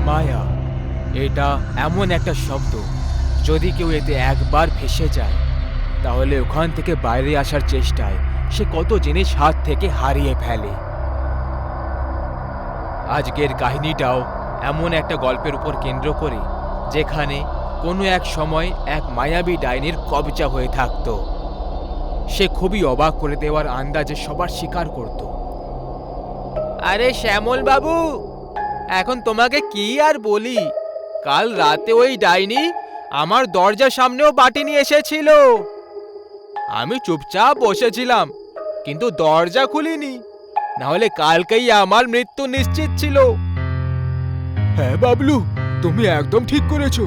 মায়া এটা এমন একটা শব্দ, যদি কেউ এতে একবার ফেঁসে যায় তাহলে ওখান থেকে বাইরে আসার চেষ্টায় সে কত জিনিস হাত থেকে হারিয়ে ফেলে। আজকের কাহিনীটাও এমন একটা গল্পের উপর কেন্দ্র করে, যেখানে কোনো এক সময় এক মায়াবী ডাইনির কবজা হয়ে থাকত। সে খুবই অবাক করে দেওয়ার আন্দাজে সবার স্বীকার করত। আরে শ্যামল বাবু, এখন তোমাকে কি আর বলি, কাল রাতে ওই ডাইনি আমার দরজার সামনেও বাটি নিয়ে এসেছিল। আমি চুপচাপ বসেছিলাম, কিন্তু দরজা খুলিনি, না হলে কালকেই আমার মৃত্যু নিশ্চিত ছিল। হ্যাঁ বাবলু, তুমি একদম ঠিক করেছো।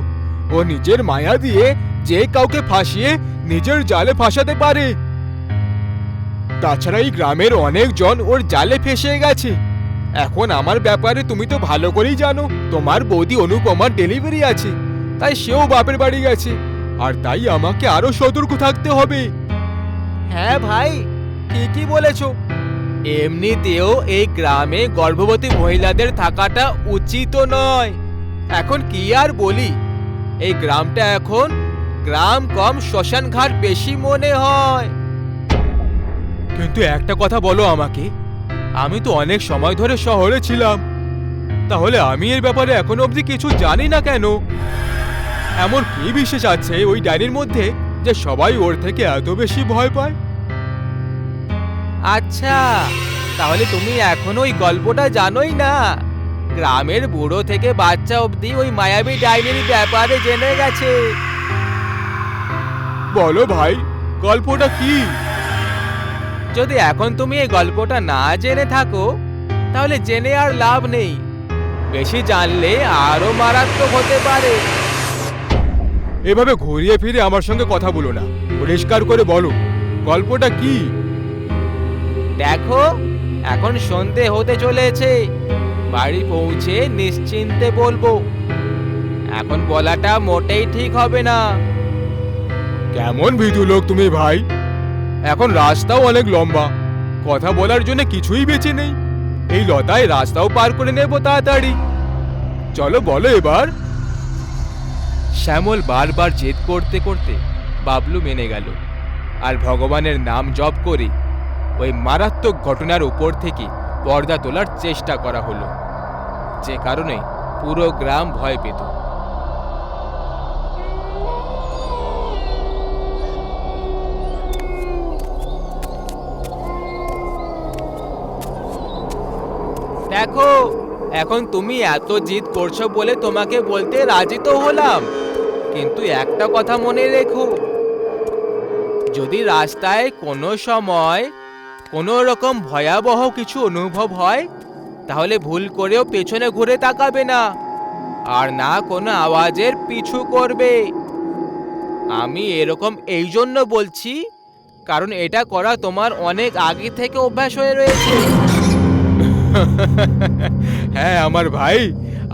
ও নিজের মায়া দিয়ে যে কাউকে ফাঁসিয়ে নিজের জালে ফাঁসাতে পারে। তাছাড়া এই গ্রামের অনেকজন ওর জালে ফেঁসে গেছে। এখন আমার ব্যাপারে তুমি তো ভালো করেই জানো, তোমার বৌদি অনুপমার ডেলিভারি আছে, তাই সেও বাপের বাড়ি গেছে, আর তাই আমাকে আরো সতর্ক থাকতে হবে। হ্যাঁ ভাই, ঠিকই বলেছো। এমনিতেও এই গ্রামে গর্ভবতী মহিলাদের থাকাটা উচিত নয়। এখন কি আর বলি, এই গ্রামটা এখন গ্রাম কম শ্মশান ঘাট বেশি মনে হয়। কিন্তু একটা কথা বলো আমাকে, আমি তো অনেক সময় ধরে শহরে ছিলাম, তাহলে আমি এর ব্যাপারে এখনো অবধি কিছু জানি না কেন? এমন কি বিশেষ আছে ওই ডাইনির মধ্যে যে সবাই ওর থেকে এত বেশি ভয় পায়? আচ্ছা, তাহলে তুমি এখনো ওই গল্পটা জানোই না? গ্রামের বুড়ো থেকে বাচ্চা অবধি ওই মায়াবী ডাইনির ব্যাপারে জেনে গেছে। বলো ভাই, গল্পটা কি? যদি এখন তুমি এই গল্পটা না জেনে থাকো, তাহলে জেনে আর লাভ নেই। বেশি জানলে আরো মারাত্মক হতে পারে। এভাবে ঘুরিয়ে ফিরে আমার সঙ্গে কথা বলো না, পরিষ্কার করে বলো গল্পটা কি। দেখো, এখন সন্ধে হতে চলেছে, বাড়ি পৌঁছে নিশ্চিন্তে বলবো। এখন বলাটা মোটেই ঠিক হবে না। কেমন ভীতু লোক তুমি ভাই! এখন রাস্তাও অনেক লম্বা, কথা বলার জন্য কিছুই বেঁচে নেই। এই লতায় রাস্তাও পার করে নেব তাড়াতাড়ি। চলো বলো এবার। শ্যামল বারবার জেদ করতে করতে বাবলু মেনে গেল, আর ভগবানের নাম জপ করে ওই মারাত্মক ঘটনার উপর থেকে পর্দা তোলার চেষ্টা করা হলো, যে কারণে পুরো গ্রাম ভয় পেত। দেখো, এখন তুমি এত জিদ করছো বলে তোমাকে বলতে রাজি তো হলাম, কিন্তু একটা কথা মনে রেখো, যদি রাস্তায় কোনো সময় কোনো রকম ভয়াবহ কিছু অনুভব হয়, তাহলে ভুল করেও পেছনে ঘুরে তাকাবে না, আর না কোনো আওয়াজের পিছু করবে। আমি এরকম এই জন্য বলছি, কারণ এটা করা তোমার অনেক আগে থেকে অভ্যাস হয়ে রয়েছে। হ্যাঁ আমার ভাই,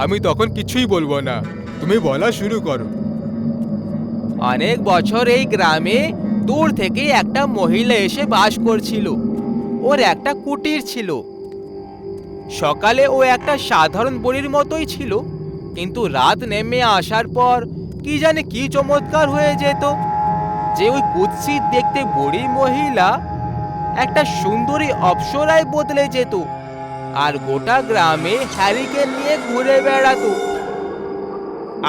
আমি তখন কিছুই বলবো না, তুমি বলা শুরু করো। অনেক বছর এই গ্রামে দূর থেকে একটা মহিলা এসে বাস করছিল। ওর একটা কুটির ছিল। সকালে ও একটা সাধারণ বুড়ির মতোই ছিল, কিন্তু রাত নেমে আসার পর কি জানে কি চমৎকার হয়ে যেত, যে ওই কুৎসিত দেখতে বুড়ি মহিলা একটা সুন্দরী অপ্সরায় বদলে যেত, আর গোটা গ্রামে হ্যারিকেন নিয়ে ঘুরে বেড়াতো।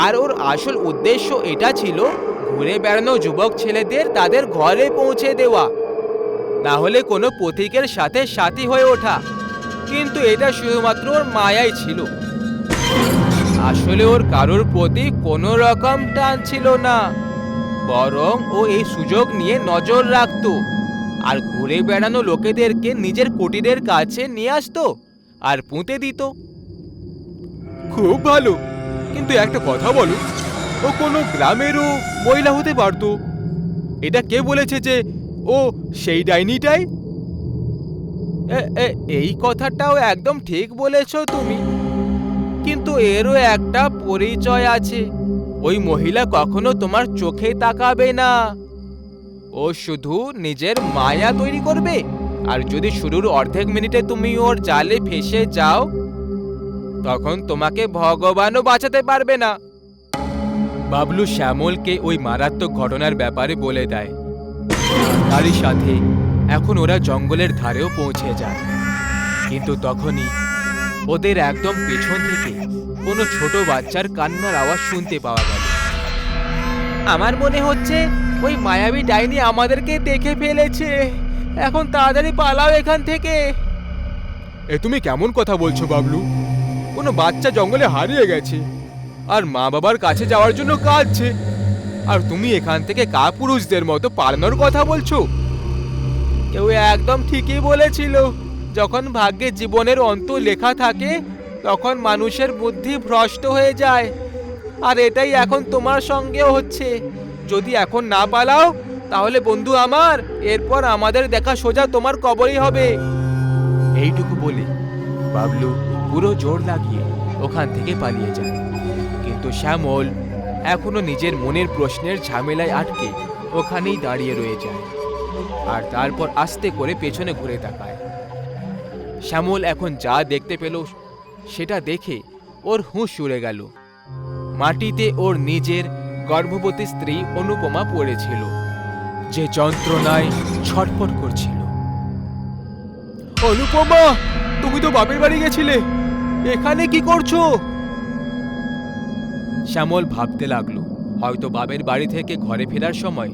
আর ওর আসল উদ্দেশ্য এটা ছিল ঘুরে বেড়ানো যুবক ছেলেদের তাদের ঘরে পৌঁছে দেওয়া, না হলে কোনো পথিকের সাথে সাথী হয়ে ওঠা। কিন্তু এটা শুধুমাত্র ওর মায়াই ছিল, আসলে ওর কারোর প্রতি কোনো রকম টান ছিল না, বরং ও এই সুযোগ নিয়ে নজর রাখতো, আর ঘুরে বেড়ানো লোকেদেরকে নিজের কুটিরের কাছে নিয়ে আসতো আর পুঁতে দিত। খুব ভালো, কিন্তু একটা কথা বলো, ও কোনো গ্রামেরও মহিলা হতে পারতো। এটা কে বলেছে যে ও সেই ডাইনিটাই? এই কথাটাও একদম ঠিক বলেছো তুমি, কিন্তু এরও একটা পরিচয় আছে। ওই মহিলা কখনো তোমার চোখে তাকাবে না, ও শুধু নিজের মায়া তৈরি করবে, আর যদি শুরুর অর্ধেক মিনিটে তুমি ওর জালে ফেসে যাও, তখন তোমাকে ভগবানও বাঁচাতে পারবে না। বাবলু শ্যামলকে ওই মারাত্মক ঘটনার ব্যাপারে বলে দেয়। তারই সাথে এখন ওরা জঙ্গলের ধারেও পৌঁছে যায়। কিন্তু তখনই ওদের একদম পেছন থেকে কোনো ছোট বাচ্চার কান্নার আওয়াজ শুনতে পাওয়া গেল। আমার মনে হচ্ছে ওই মায়াবী ডাইনি আমাদেরকে দেখে ফেলেছে। এখন তাড়াতাড়ি পালাও এখান থেকে। এ তুমি কেমন কথা বলছো বাবলু? কোনো বাচ্চা জঙ্গলে হারিয়ে গেছে আর মা বাবার কাছে যাওয়ার জন্য কাঁদছে, আর তুমি এখান থেকে কাপুরুষদের মতো পালানোর কথা বলছো? কেউ একদম ঠিকই বলেছিল, যখন ভাগ্যে জীবনের অন্ত লেখা থাকে তখন মানুষের বুদ্ধি ভ্রষ্ট হয়ে যায়। আর এটাই এখন তোমার সঙ্গেও হচ্ছে। যদি এখন না পালাও তাহলে বন্ধু আমার, এরপর আমাদের দেখা সোজা তোমার কবরই হবে। এইটুকু বলে বাবলু পুরো জোর লাগিয়ে ওখান থেকে পালিয়ে যায়। কিন্তু শ্যামল এখনো নিজের মনের প্রশ্নের ঝামেলায় আটকে ওখানেই দাঁড়িয়ে রয়ে যায়, আর তারপর আস্তে করে পেছনে ঘুরে তাকায়। শ্যামল এখন যা দেখতে পেল সেটা দেখে ওর হুঁশ উড়ে গেল। মাটিতে ওর নিজের গর্ভবতী স্ত্রী অনুপমা পড়েছিল, যে যন্ত্রণায় ছটফট করছিল। অনুপমা, তুমি তো বাপের বাড়ি গেছিলে, এখানে কি করছো? শ্যামল ভাবতে লাগলো, হয়তো বাপের বাড়ি থেকে ঘরে ফেরার সময়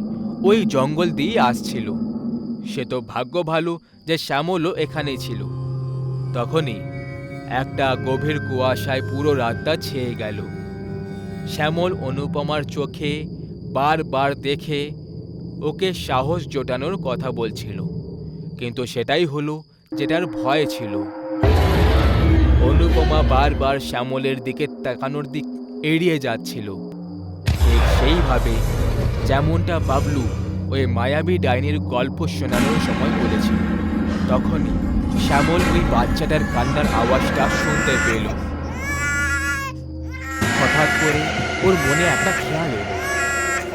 ওই জঙ্গল দিয়ে আসছিল। সে তো ভাগ্য ভালো যে শ্যামলও এখানেই ছিল। তখনই একটা গভীর কুয়াশায় পুরো রাতটা ছেয়ে গেল। শ্যামল অনুপমার চোখে বারবার দেখে ওকে সাহস জোটানোর কথা বলছিল, কিন্তু সেটাই হলো যেটার ভয় ছিল। অনুপমা বারবার শ্যামলের দিকে তাকানোর দিক এড়িয়ে যাচ্ছিল, ঠিক সেইভাবে যেমনটা বাবলু ওই মায়াবী ডাইনির গল্প শোনানোর সময় বলেছিল। তখনই শ্যামল ওই বাচ্চাটার কান্নার আওয়াজটা শুনতে পেল। হঠাৎ করে ওর মনে একটা খেয়াল এলো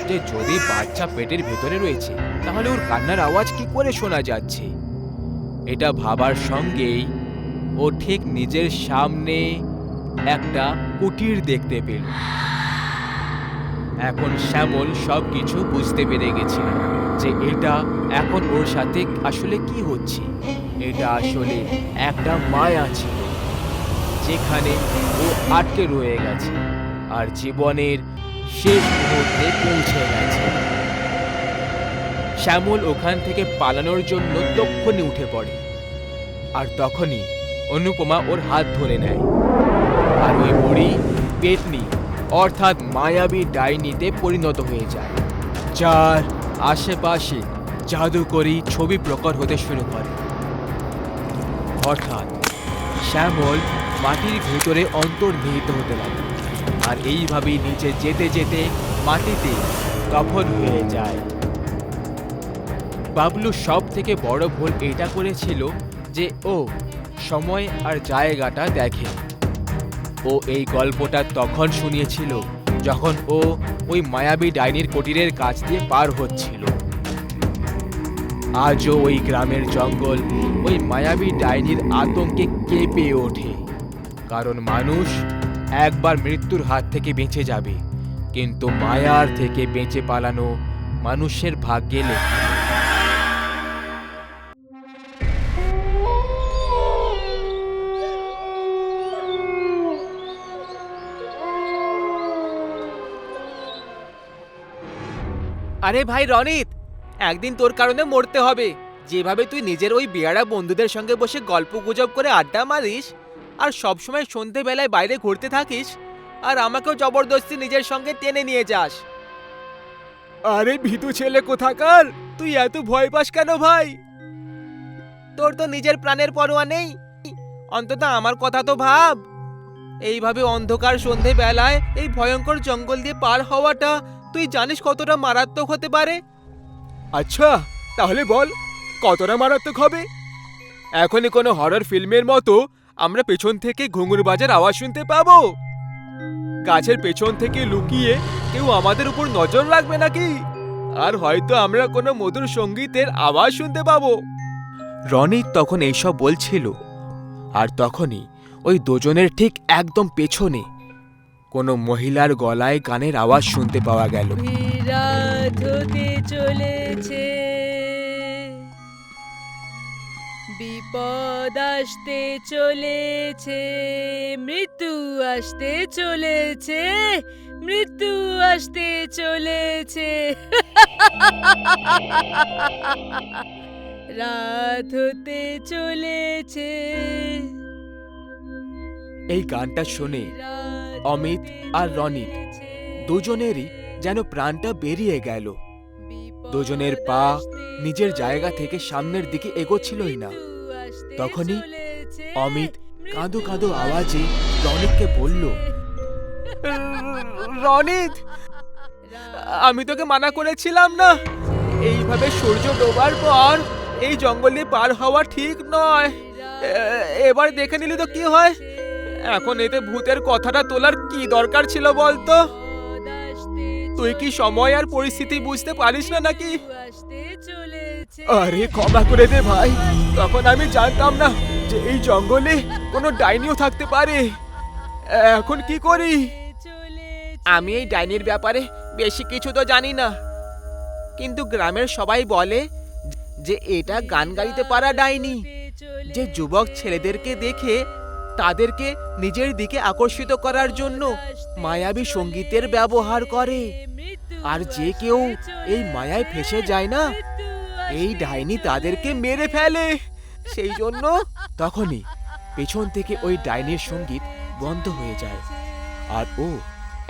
যে যদি বাচ্চা পেটের ভেতরে রয়েছে তাহলে ওর কান্নার আওয়াজ কি করে শোনা যাচ্ছে। এটা ভাবার সঙ্গেই ও ঠিক নিজের সামনে একটা কুটির দেখতে পেল। এখন শ্যামল সবকিছু বুঝতে পেরে গেছিল যে এটা এখন ওর সাথে আসলে কি হচ্ছে। এটা আসলে একটা মায়া ছিল, যেখানে ও আটকে রয়ে গেছে আর জীবনের শেষ মুহূর্তে পৌঁছে গেছে। শ্যামল ওখান থেকে পালানোর জন্য তক্ষুনি উঠে পড়ে, আর তখনই অনুপমা ওর হাত ধরে নেয়, আর ওই বুড়ি পেতনি অর্থাৎ মায়াবী ডাইনিতে পরিণত হয়ে যায়, যার আশেপাশে জাদুকরী ছবি প্রকট হতে শুরু করে। হঠাৎ শ্যামল মাটির ভেতরে অন্তর্নিহিত হতে লাগে, আর এইভাবেই নিচে যেতে যেতে মাটিতে দফন হয়ে যায়। বাবলু সব থেকে বড় ভুল এটা করেছিল যে ও সময় আর জায়গাটা দেখে। ও এই গল্পটা তখন শুনিয়েছিল যখন ও ওই মায়াবী ডাইনির কুটিরের কাছ দিয়ে পার হচ্ছিল। আজও ওই গ্রামের জঙ্গল ওই মায়াবী ডাইনির আতঙ্কে কেঁপে ওঠে, কারণ মানুষ একবার মৃত্যুর হাত থেকে বেঁচে যাবে, কিন্তু মায়ার থেকে বেঁচে পালানো মানুষের ভাগ্যে লেখা। আরে ভাই রনিত, একদিন তোর কারণে মরতে হবে। যেভাবে তুই নিজের ওই বেয়াড়া বন্ধুদের সঙ্গে বসে গল্প গুজব করে আড্ডা মারিস আর সবসময় সন্ধেবেলায় বাইরে ঘুরতে থাকিস, আর আমাকেও জবরদস্তি নিজের সঙ্গে টেনে নিয়ে যাস। আরে ভীতু ছেলে কোথাকার, তুই এত ভয় পাস কেন ভাই? তোর তো নিজের প্রাণের পরোয়া নেই, অন্তত আমার কথা তো ভাব। এইভাবে অন্ধকার সন্ধেবেলায় এই ভয়ঙ্কর জঙ্গল দিয়ে পার হওয়াটা তুই জানিস কতটা মারাত্মক হতে পারে? আচ্ছা, তাহলে বল কতটা মারাত্মক হবে? এখনই কোনো হরর ফিল্মের মতো আমরা পেছন থেকে ঘুঙুর বাজার আওয়াজ শুনতে পাবো? গাছের পেছন থেকে লুকিয়ে কেউ আমাদের উপর নজর রাখবে নাকি? আর হয়তো আমরা কোনো মধুর সঙ্গীতের আওয়াজ শুনতে পাবো। রনিত তখন এইসব বলছিল, আর তখনই ওই দুজনের ঠিক একদম পেছনে কোনো মহিলার গলায় গানের আওয়াজ শুনতে পাওয়া গেল। রাত হতে চলেছে, বিপদ আসতে চলেছে, মৃত্যু আসতে চলেছে, মৃত্যু আসতে চলেছে। রাত হতে চলেছে। এই গানটা শুনে অমিত আর রনিত দুজনেরই যেন প্রাণটা বেরিয়ে গেল। দুজনের পা নিজের জায়গা থেকে সামনের দিকে এগোচ্ছিলই না। তখনই অমিত কাঁদো কাঁদো আওয়াজে রনিতকে বলল, রনিত, আমি তোকে মানা করেছিলাম না, এইভাবে সূর্য ডোবার পর এই জঙ্গলে পার হওয়া ঠিক নয়। এবার দেখে নিলি তো কি হয়। এখন এতে ভূতের কথাটা তোলার কি দরকার ছিল বলতো? তুই কি সময় আর পরিস্থিতি বুঝতে পারিস না নাকি? আরে ক্ষমা করে দে ভাই, তখন আমি জানতাম না যে এই জঙ্গলে কোনো ডাইনিও থাকতে পারে। এখন কি করি? আমি এই ডাইনির ব্যাপারে বেশি কিছু তো জানি না, কিন্তু গ্রামের সবাই বলে যে এটা গান গাইতে পারা ডাইনি, যে যুবক ছেলেদেরকে দেখে তাদেরকে নিজের দিকে আকর্ষিত করার জন্য মায়াবী সঙ্গীতের ব্যবহার করে। আর যে কেউ এই মায়ায় ফেসে যায় না, এই ডাইনি তাদেরকে মেরে ফেলে। সেই জন্য তখনই পেছন থেকে ওই ডাইনির সঙ্গীত বন্ধ হয়ে যায়, আর ও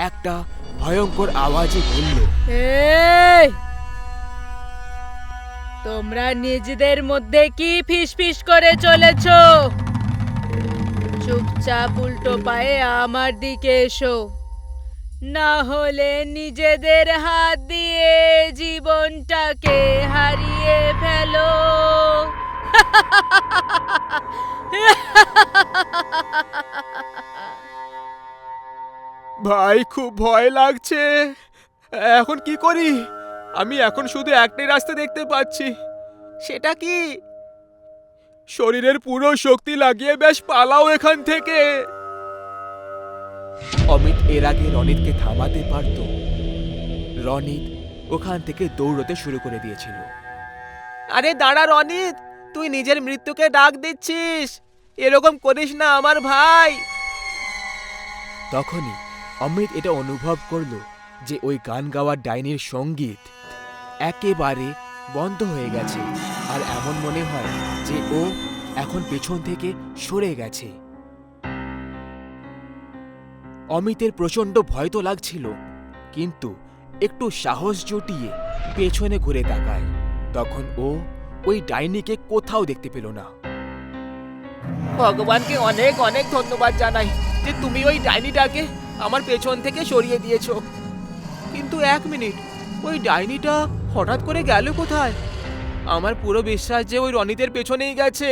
একটা ভয়ঙ্কর আওয়াজে বলল, এই, তোমরা নিজেদের মধ্যে কি ফিসফিস করে চলেছ? চুপচাপ উল্টো পায়ে আমার দিকে এসো, না হলে নিজেদের হাত দিয়ে জীবনটাকে হারিয়ে ফেলো। ভাই খুব ভয় লাগছে, এখন কি করি? আমি এখন শুধু একটাই রাস্তা দেখতে পাচ্ছি। সেটা কি? শরীরের পুরো শক্তি লাগিয়ে বেশ পালাও এখান থেকে। অমিত এর আগে রনিতকে থামাতে পারত। রনিত ওখান থেকে দৌড়তে শুরু করে দিয়েছিল। আরে দাঁড়া রনিত, তুই নিজের মৃত্যুকে ডাক দিচ্ছিস, এরকম করিস না আমার ভাই। তখনই অমিত এটা অনুভব করলো যে ওই গান গাওয়ার ডাইনির সঙ্গীত একেবারে বন্ধ হয়ে গেছে, আর এমন মনে হয় যে ও এখন পেছন থেকে সরে গেছে। অমিতের প্রচন্ড ভয় তো লাগছিল, কিন্তু একটু সাহস জুটিয়ে পেছনে ঘুরে তাকায়। তখন ও ওই ডাইনিকে কোথাও দেখতে পেল না। ভগবানকে অনেক অনেক ধন্যবাদ জানাই যে তুমি ওই ডাইনিটাকে আমার পেছন থেকে সরিয়ে দিয়েছো। কিন্তু এক মিনিট, ওই ডাইনিটা হঠাৎ করে গেল কোথায়? আমার পুরো বিশ্বাস যে ওই রনিতের পেছনেই গেছে।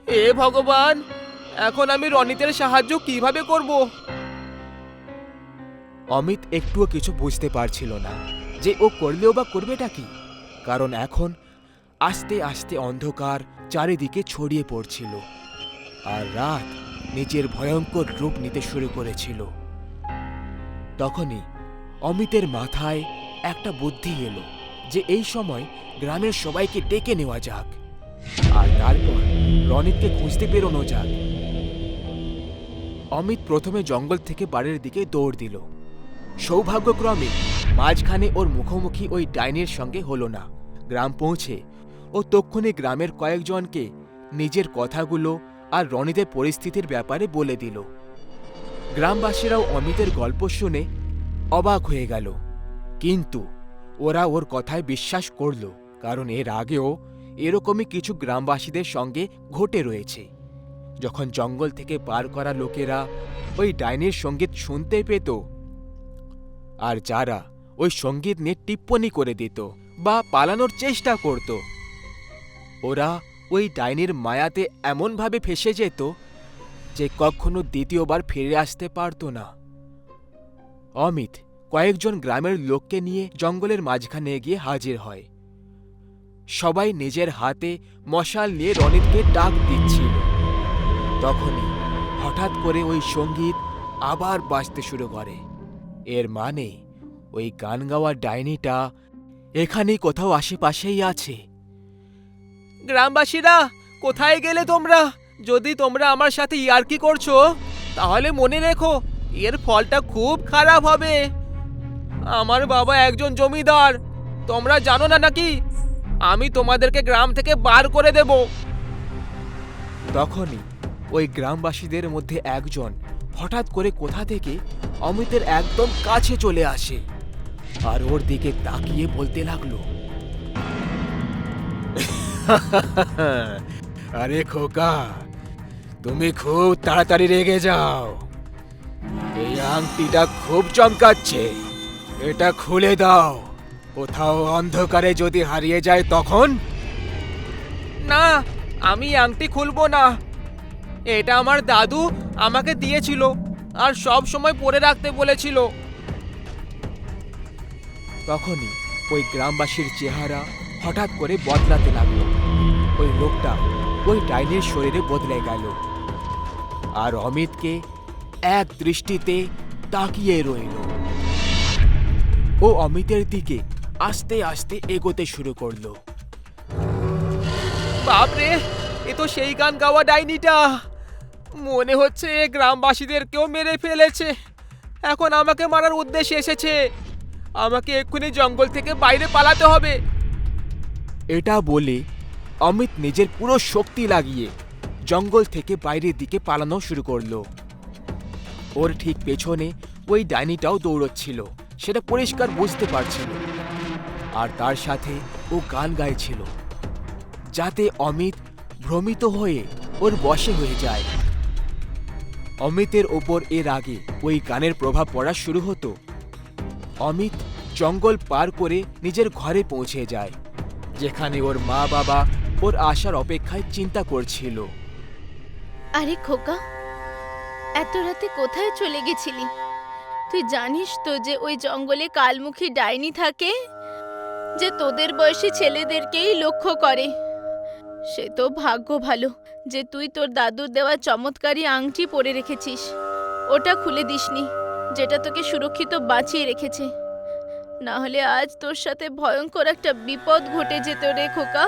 হে ভগবান, এখন আমি রনিতের সাহায্য কিভাবে করব? অমিত একটুও কিছু বুঝতে পারছিল না যে ও করলেও বা করবেটা কি, কারণ এখন আস্তে আস্তে অন্ধকার চারিদিকে ছড়িয়ে পড়ছিল, আর রাত নিজের ভয়ঙ্কর রূপ নিতে শুরু করেছিল। তখনই অমিতের মাথায় একটা বুদ্ধি এলো যে এই সময় গ্রামের সবাইকে ডেকে নেওয়া যাক, আর তারপর রনিতকে খুঁজতে বেরোনো যাক। অমিত প্রথমে জঙ্গল থেকে বাড়ির দিকে দৌড় দিল। সৌভাগ্যক্রমে মাঝখানে ওর মুখোমুখি ওই ডাইনির সঙ্গে হলো না। গ্রাম পৌঁছে ও তক্ষুনি গ্রামের কয়েকজনকে নিজের কথাগুলো আর রনিতের পরিস্থিতির ব্যাপারে বলে দিল। গ্রামবাসীরাও অমিতের গল্প শুনে অবাক হয়ে গেল, কিন্তু ওরা ওর কথায় বিশ্বাস করল, কারণ এর আগেও এরকমই কিছু গ্রামবাসীদের সঙ্গে ঘটে রয়েছে। যখন জঙ্গল থেকে পার করা লোকেরা ওই ডাইনির সঙ্গীত শুনতে পেত, আর যারা ওই সঙ্গীত নিয়ে টিপ্পনি করে দিত বা পালানোর চেষ্টা করত, ওরা ওই ডাইনির মায়াতে এমনভাবে ফেসে যেত যে কখনো দ্বিতীয়বার ফিরে আসতে পারত না। অমিত কয়েকজন গ্রামের লোককে নিয়ে জঙ্গলের মাঝখানে গিয়ে হাজির হয়। সবাই নিজের হাতে মশাল নিয়ে রনিতকে ডাক দিচ্ছিল। তখনই হঠাৎ করে ওই সঙ্গীত আবার বাজতে শুরু করে। এর মানে ওই গান গাওয়া ডাইনিটা এখানেই কোথাও আশেপাশেই আছে। গ্রামবাসীরা, কোথায় গেলে তোমরা? যদি তোমরা আমার সাথে ইয়ার্কি করছো তাহলে মনে রেখো এর ফলটা খুব খারাপ হবে। আমার বাবা একজন জমিদার, তোমরা জানো না নাকি? আমি তোমাদেরকে গ্রাম থেকে বার করে দেব। তখনই ওই গ্রামবাসীদের মধ্যে একজন হঠাৎ করে কোথা থেকে অমিতের একদম কাছে চলে আসে আর ওর দিকে তাকিয়ে বলতে লাগলো, আরে খোকা, তুমি খুব তাড়াতাড়ি রেগে যাও। এই আংটিটা খুব চমকাচ্ছে, এটা খুলে দাও। কোথাও অন্ধকারে যদি হারিয়ে যায় তখন? না, আমি আংটি খুলবো না। এটা আমার দাদু আমাকে দিয়েছিল আর সব সময় পরে রাখতে বলেছিল। তখনই ওই গ্রামবাসীর চেহারা হঠাৎ করে বদলাতে লাগলো। ওই লোকটা ওই ডাইনির শরীরে বদলে গেল আর অমিতকে এক দৃষ্টিতে তাকিয়ে রইল। ও অমিতের দিকে আস্তে আস্তে এগোতে শুরু করলো। বাপরে, এ তো সেই গান গাওয়া ডাইনিটা। মনে হচ্ছে এ গ্রামবাসীদেরকেও মেরে ফেলেছে, এখন আমাকে মারার উদ্দেশ্যে এসেছে। আমাকে এক্ষুনি জঙ্গল থেকে বাইরে পালাতে হবে। এটা বলে অমিত নিজের পুরো শক্তি লাগিয়ে জঙ্গল থেকে বাইরের দিকে পালানো শুরু করলো। ওর ঠিক পেছনে ওই ডাইনিটাও দৌড়চ্ছিল, সেটা পরিষ্কার বুঝতে পারছিল। আর তার সাথে ও গান গাইছিল, যাতে অমিত ভ্রমিত হয়ে ওর বশে হয়ে যায়। অমিতের ওপর এর আগে ওই গানের প্রভাব পড়া শুরু হতো। অমিত জঙ্গল পার করে নিজের ঘরে পৌঁছে যায়, যেখানে ওর মা বাবা ওর আসার অপেক্ষায় চিন্তা করছিল। আরে খোকা, এত রাতে কোথায় চলে গেছিলি? তুই জানিস তো যে ওই জঙ্গলে কালমুখী ডাইনি থাকে, যে তোদের বয়সী ছেলেদেরকেই লক্ষ্য করে। সে তো ভাগ্য ভালো যে তুই তোর দাদুর দেওয়া চমৎকারী আংটি পরে রেখেছিস। ওটা খুলে দিসনি, যেটা তোকে সুরক্ষিত বাঁচিয়ে রেখেছে। না হলে আজ তোর সাথে ভয়ঙ্কর একটা বিপদ ঘটে যেত রে খোকা।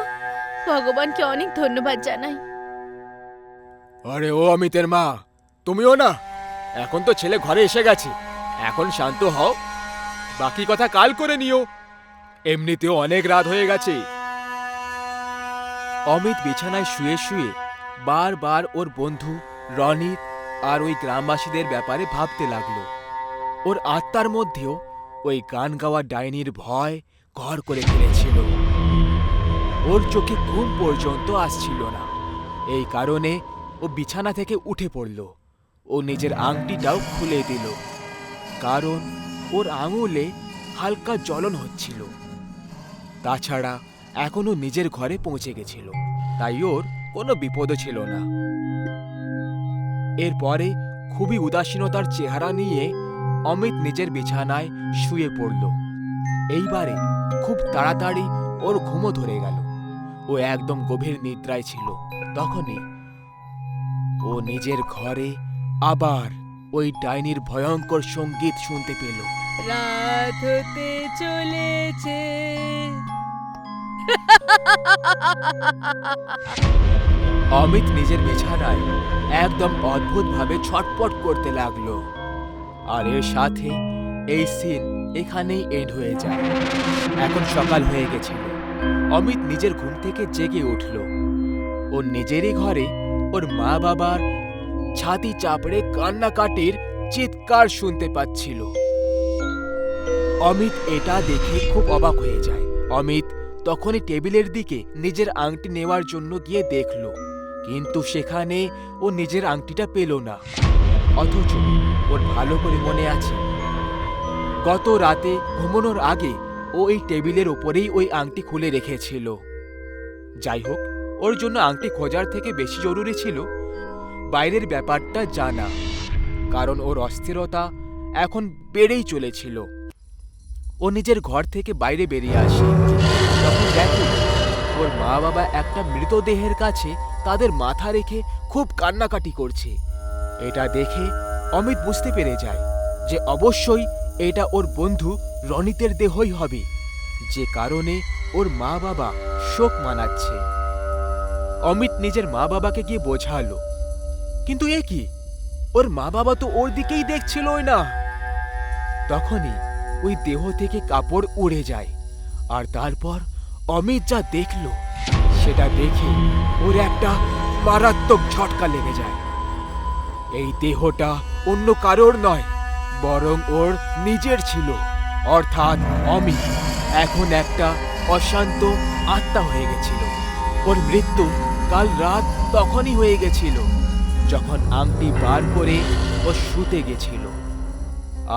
ভগবানকে অনেক ধন্যবাদ জানাই। আরে ও অমিতের মা, তুমিও না? এখন তো ছেলে ঘরে এসে গেছে, এখন শান্ত হও। বাকি কথা কাল করে নিও, এমনিতেও অনেক রাত হয়ে গেছে। অমিত বিছানায় শুয়ে শুয়ে বারবার ওর বন্ধু রনিত আর ওই গ্রামবাসীদের ব্যাপারে ভাবতে লাগলো। ওর আত্মার মধ্যেও ওই গান গাওয়া ডাইনির ভয় ঘর করে ফেলেছিল। ওর চোখে ঘুম পর্যন্ত আসছিল না। এই কারণে ও বিছানা থেকে উঠে পড়ল। ও নিজের আংটিটাও খুলে দিল, কারণ ওর আঙুলে হালকা জ্বলন হচ্ছিল। তাছাড়া এখনো নিজের ঘরে পৌঁছে গেছিল, তাই ওর কোনো বিপদও ছিল না। এরপরে খুবই উদাসীনতার চেহারা নিয়ে অমিত নিজের বিছানায় শুয়ে পড়ল। এইবারে খুব তাড়াতাড়ি ওর ঘুমও ধরে গেল। ও একদম গভীর নিদ্রায় ছিল। তখনই ও নিজের ঘরে আবার ওই ডাইনির ভয়ঙ্কর সঙ্গীত শুনতে পেল। রাত হতে চলেছে। অমিত নিজের বিছানায় একদম অদ্ভুতভাবে ছটপট করতে লাগলো। আর এর সাথে এই সিন এখানেই এন্ড হয়ে যায়। এখন সকাল হয়ে গেছিল। অমিত নিজের ঘুম থেকে জেগে উঠল। ও নিজেরই ঘরে ওর মা বাবার ছাতি চাপড়ে কান্নাকাটির চিৎকার শুনতে পাচ্ছিল। অমিত এটা দেখে খুব অবাক হয়ে যায়। অমিত তখনই টেবিলের দিকে নিজের আংটি নেওয়ার জন্য গিয়ে দেখল, কিন্তু সেখানে ও নিজের আংটিটা পেল না। অথচ ওর ভালো করে মনে আছে, গত রাতে ঘুমানোর আগে ও এই টেবিলের ওপরেই ওই আংটি খুলে রেখেছিল। যাই হোক, ওর জন্য আংটি খোঁজার থেকে বেশি জরুরি ছিল বাইরের ব্যাপারটা জানা, কারণ ওর অস্থিরতা এখন বেড়েই চলেছিল। ও নিজের ঘর থেকে বাইরে বেরিয়ে আসে। তখন দেখে ওর মা বাবা একটা মৃতদেহের কাছে তাদের মাথা রেখে খুব কান্নাকাটি করছে। এটা দেখে অমিত বুঝতে পেরে যায় যে অবশ্যই এটা ওর বন্ধু রনিতের দেহই হবে, যে কারণে ওর মা বাবা শোক মানাচ্ছে। অমিত নিজের মা বাবাকে গিয়ে বোঝালো, কিন্তু এ কি, ওর মা বাবা তো ওর দিকেই দেখছিলই না। তখনই ওই দেহ থেকে কাপড় উড়ে যায়, আর তারপর অমিত যা দেখল সেটা দেখে ওর একটা মারাত্মক ঝটকা লেগে যায়। এই দেহটা অন্য কারোর নয়, বরং ওর নিজের ছিল, অর্থাৎ অমিত এখন একটা অশান্ত আত্মা হয়ে গেছিল। ওর মৃত্যু কাল রাত তখনই হয়ে গেছিল যখন আংটি বার করে ও শুতে গেছিল,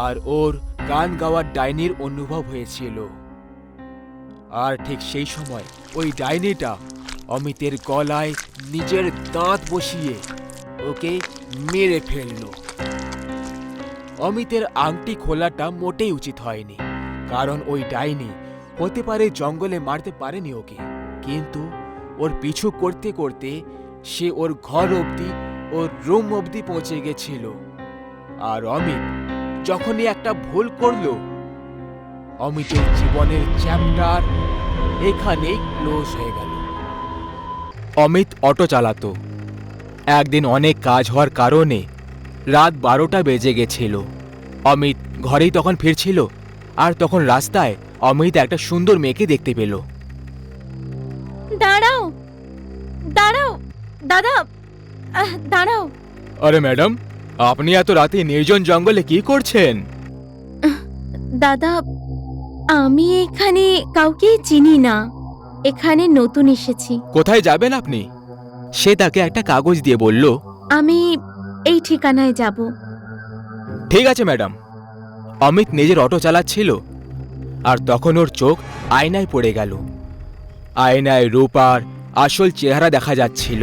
আর ওর গান গাওয়ার ডাইনির অনুভব হয়েছিল। আর ঠিক সেই সময় ওই ডাইনিটা অমিতের গলায় নিজের দাঁত বসিয়ে ওকে মেরে ফেলল। অমিতের আংটি খোলাটা মোটেই উচিত হয়নি, কারণ ওই ডাইনি হতে পারে জঙ্গলে মারতে পারেনি ওকে, কিন্তু ওর পিছু করতে করতে সে ওর ঘর অবধি, ওর রুম অবধি পৌঁছে গেছিল। আর অমিত যখনই একটা ভুল করল, অমিতের জীবনের চ্যাপ্টার এখানেই ক্লোজ হয়ে গেল। অমিত অটো চালাতো। একদিন অনেক কাজ হওয়ার কারণে রাত 12টা বেজে গেছিল। অমিত ঘরেই তখন ফিরছিল, আর তখন রাস্তায় অমিত একটা সুন্দর মেয়েকে দেখতে পেল। দাঁড়াও দাঁড়াও দাদা, দাঁড়াও। আরে ম্যাডাম, আপনি এত রাতে নির্জন জঙ্গলে কি করছেন? দাদা, আমি এখানে কাউকে চিনি না, এখানে নতুন এসেছি। কোথায় যাবেন আপনি? সে তাকে একটা কাগজ দিয়ে বলল, আমি এই ঠিকানায় যাব। ঠিক আছে ম্যাডাম। অমিত নিজের অটো চালাচ্ছিল, আর তখন ওর চোখ আয়নায় পড়ে গেল। আয়নায় রূপার আসল চেহারা দেখা যাচ্ছিল।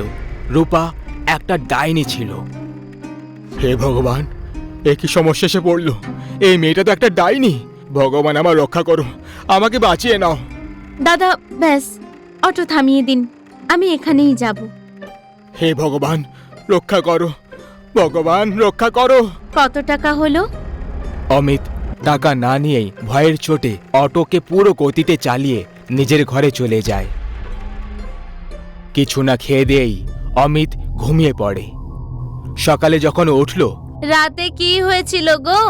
রূপা একটা ডাইনি ছিল। হে ভগবান, এ কি সমস্যা এসে পড়ল! এই মেয়েটা তো একটা ডাইনি। ভগবান, আমার রক্ষা করো, আমাকে বাঁচিয়ে নাও। দাদা, ব্যাস, অটো থামিয়ে দিন, আমি এখানেই যাব। হে ভগবান, রক্ষা করো, ভগবান রক্ষা করো। কত টাকা হলো? অমিত টাকা না নিয়েই ভয়ের চোটে অটোকে পুরো গতিতে চালিয়ে নিজের ঘরে চলে যায়। কিছু না খেয়ে দিয়েই অমিত ঘুমিয়ে পড়ে। সকালে যখন উঠল, রাতে কি হয়েছিল গো?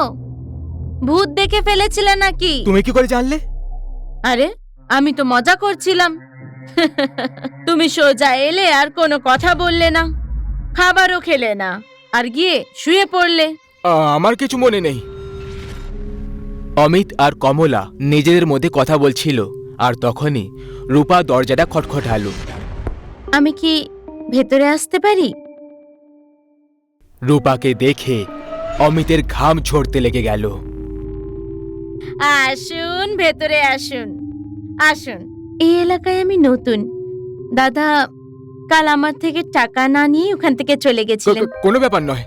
ভূত দেখে ফেলেছিলে নাকি? তুমি কি করে জানলে? আরে, আমি তো মজা করছিলাম। তুমি সোজা এলে আর কোনো কথা বললে না, খাবারও খেলে না, আর গিয়ে শুয়ে পড়লে। আমার কিছু মনে নেই। অমিত আর কমলা নিজেদের মধ্যে কথা বলছিল, আর তখনই রূপা দরজাটা খটখটালো। আমি কি ভেতরে আসতে পারি? রূপাকে দেখে অমিতের ঘাম ঝরতে লেগে গেল। আসুন, ভেতরে আসুন, আসুন। এই এলাকায় আমি নতুন। দাদা কাল আমার থেকে টাকা না নিয়ে ওখান থেকে চলে গেছিলেন। কোনো ব্যাপার নয়।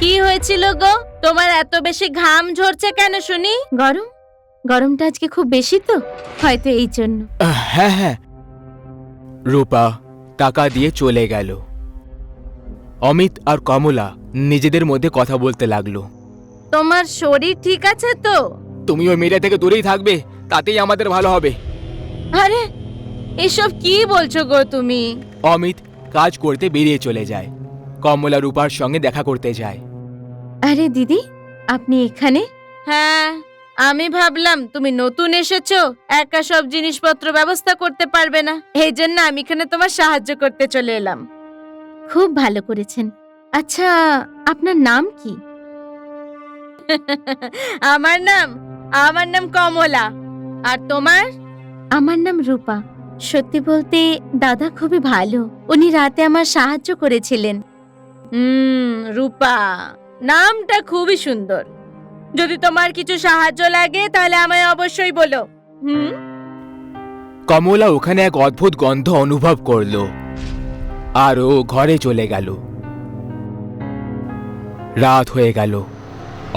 কি হয়েছিল গো? তোমার এত বেশি ঘাম ঝরছে কেন শুনি? গরম, গরমটা আজকে খুব বেশি তো, হয়তো এই জন্য। হ্যাঁ হ্যাঁ। রূপা টাকা দিয়ে চলে গেল। অমিত আর কমলা নিজেদের মধ্যে কথা বলতে লাগলো। তোমার শরীর ঠিক আছে তো? তুমি ওই মেয়েটা থেকে দূরেই থাকবে, তাতেই আমাদের ভালো হবে। আরে, এসব কি বলছো গো তুমি? অমিত কাজ করতে বেরিয়ে চলে যায়। কমলা রূপার সঙ্গে দেখা করতে যায়। আরে দিদি, আপনি এখানে? হ্যাঁ, আমি ভাবলাম তুমি নতুন এসেছো, একা সব জিনিসপত্র ব্যবস্থা করতে পারবে না, এই জন্য আমি এখানে তোমার সাহায্য করতে চলে এলাম। খুব ভালো করেছেন। আচ্ছা, আপনার নাম কি? আমার নাম কমলা। আর তোমার? আমার নাম রূপা। সত্যি বলতে দাদা খুবই ভালো, উনি রাতে আমার সাহায্য করেছিলেন। রূপা নামটা খুবই সুন্দর। যদি তোমার কিছু সাহায্য লাগে তাহলে আমায় অবশ্যই বলো। কমলা ওখানে এক অদ্ভুত গন্ধ অনুভব করল, আর ও ঘরে চলে গেল। রাত হয়ে গেল।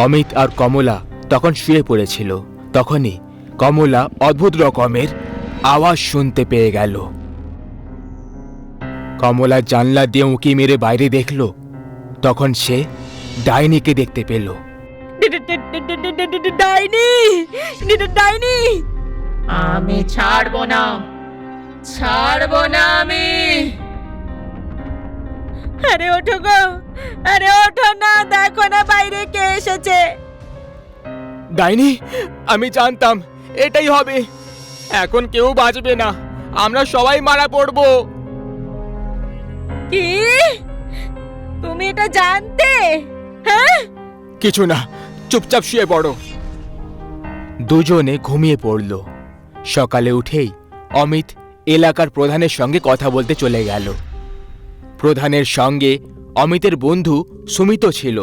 অমিত আর কমলা তখন শুয়ে পড়েছিল। তখনই কমলা অদ্ভুত রকমের আওয়াজ শুনতে পেয়ে গেল। কমলা জানলা দিয়ে উঁকি মেরে বাইরে দেখল তখন সে ডাইনিকে দেখতে পেল। ডাইনি, ডাইনি, আমি ছাড়বো না, ছাড়বো না আমি। আরে ওঠো গো, আরে ওঠো না, দেখো না বাইরে কে এসেছে। ডাইনি, আমি জানতাম এটাই হবে। এখন কেউ বাঁচবে না, আমরা সবাই মারা পড়বো। কি তুমি এটা জানতে? হ্যাঁ, কিছু না, চুপচাপ শুয়ে পড়ো। দুজনে ঘুমিয়ে পড়ল। সকালে উঠেই অমিত এলাকার প্রধানের সঙ্গে কথা বলতে চলে গেল। প্রধানের সঙ্গে অমিতের বন্ধু সুমিতও ছিল।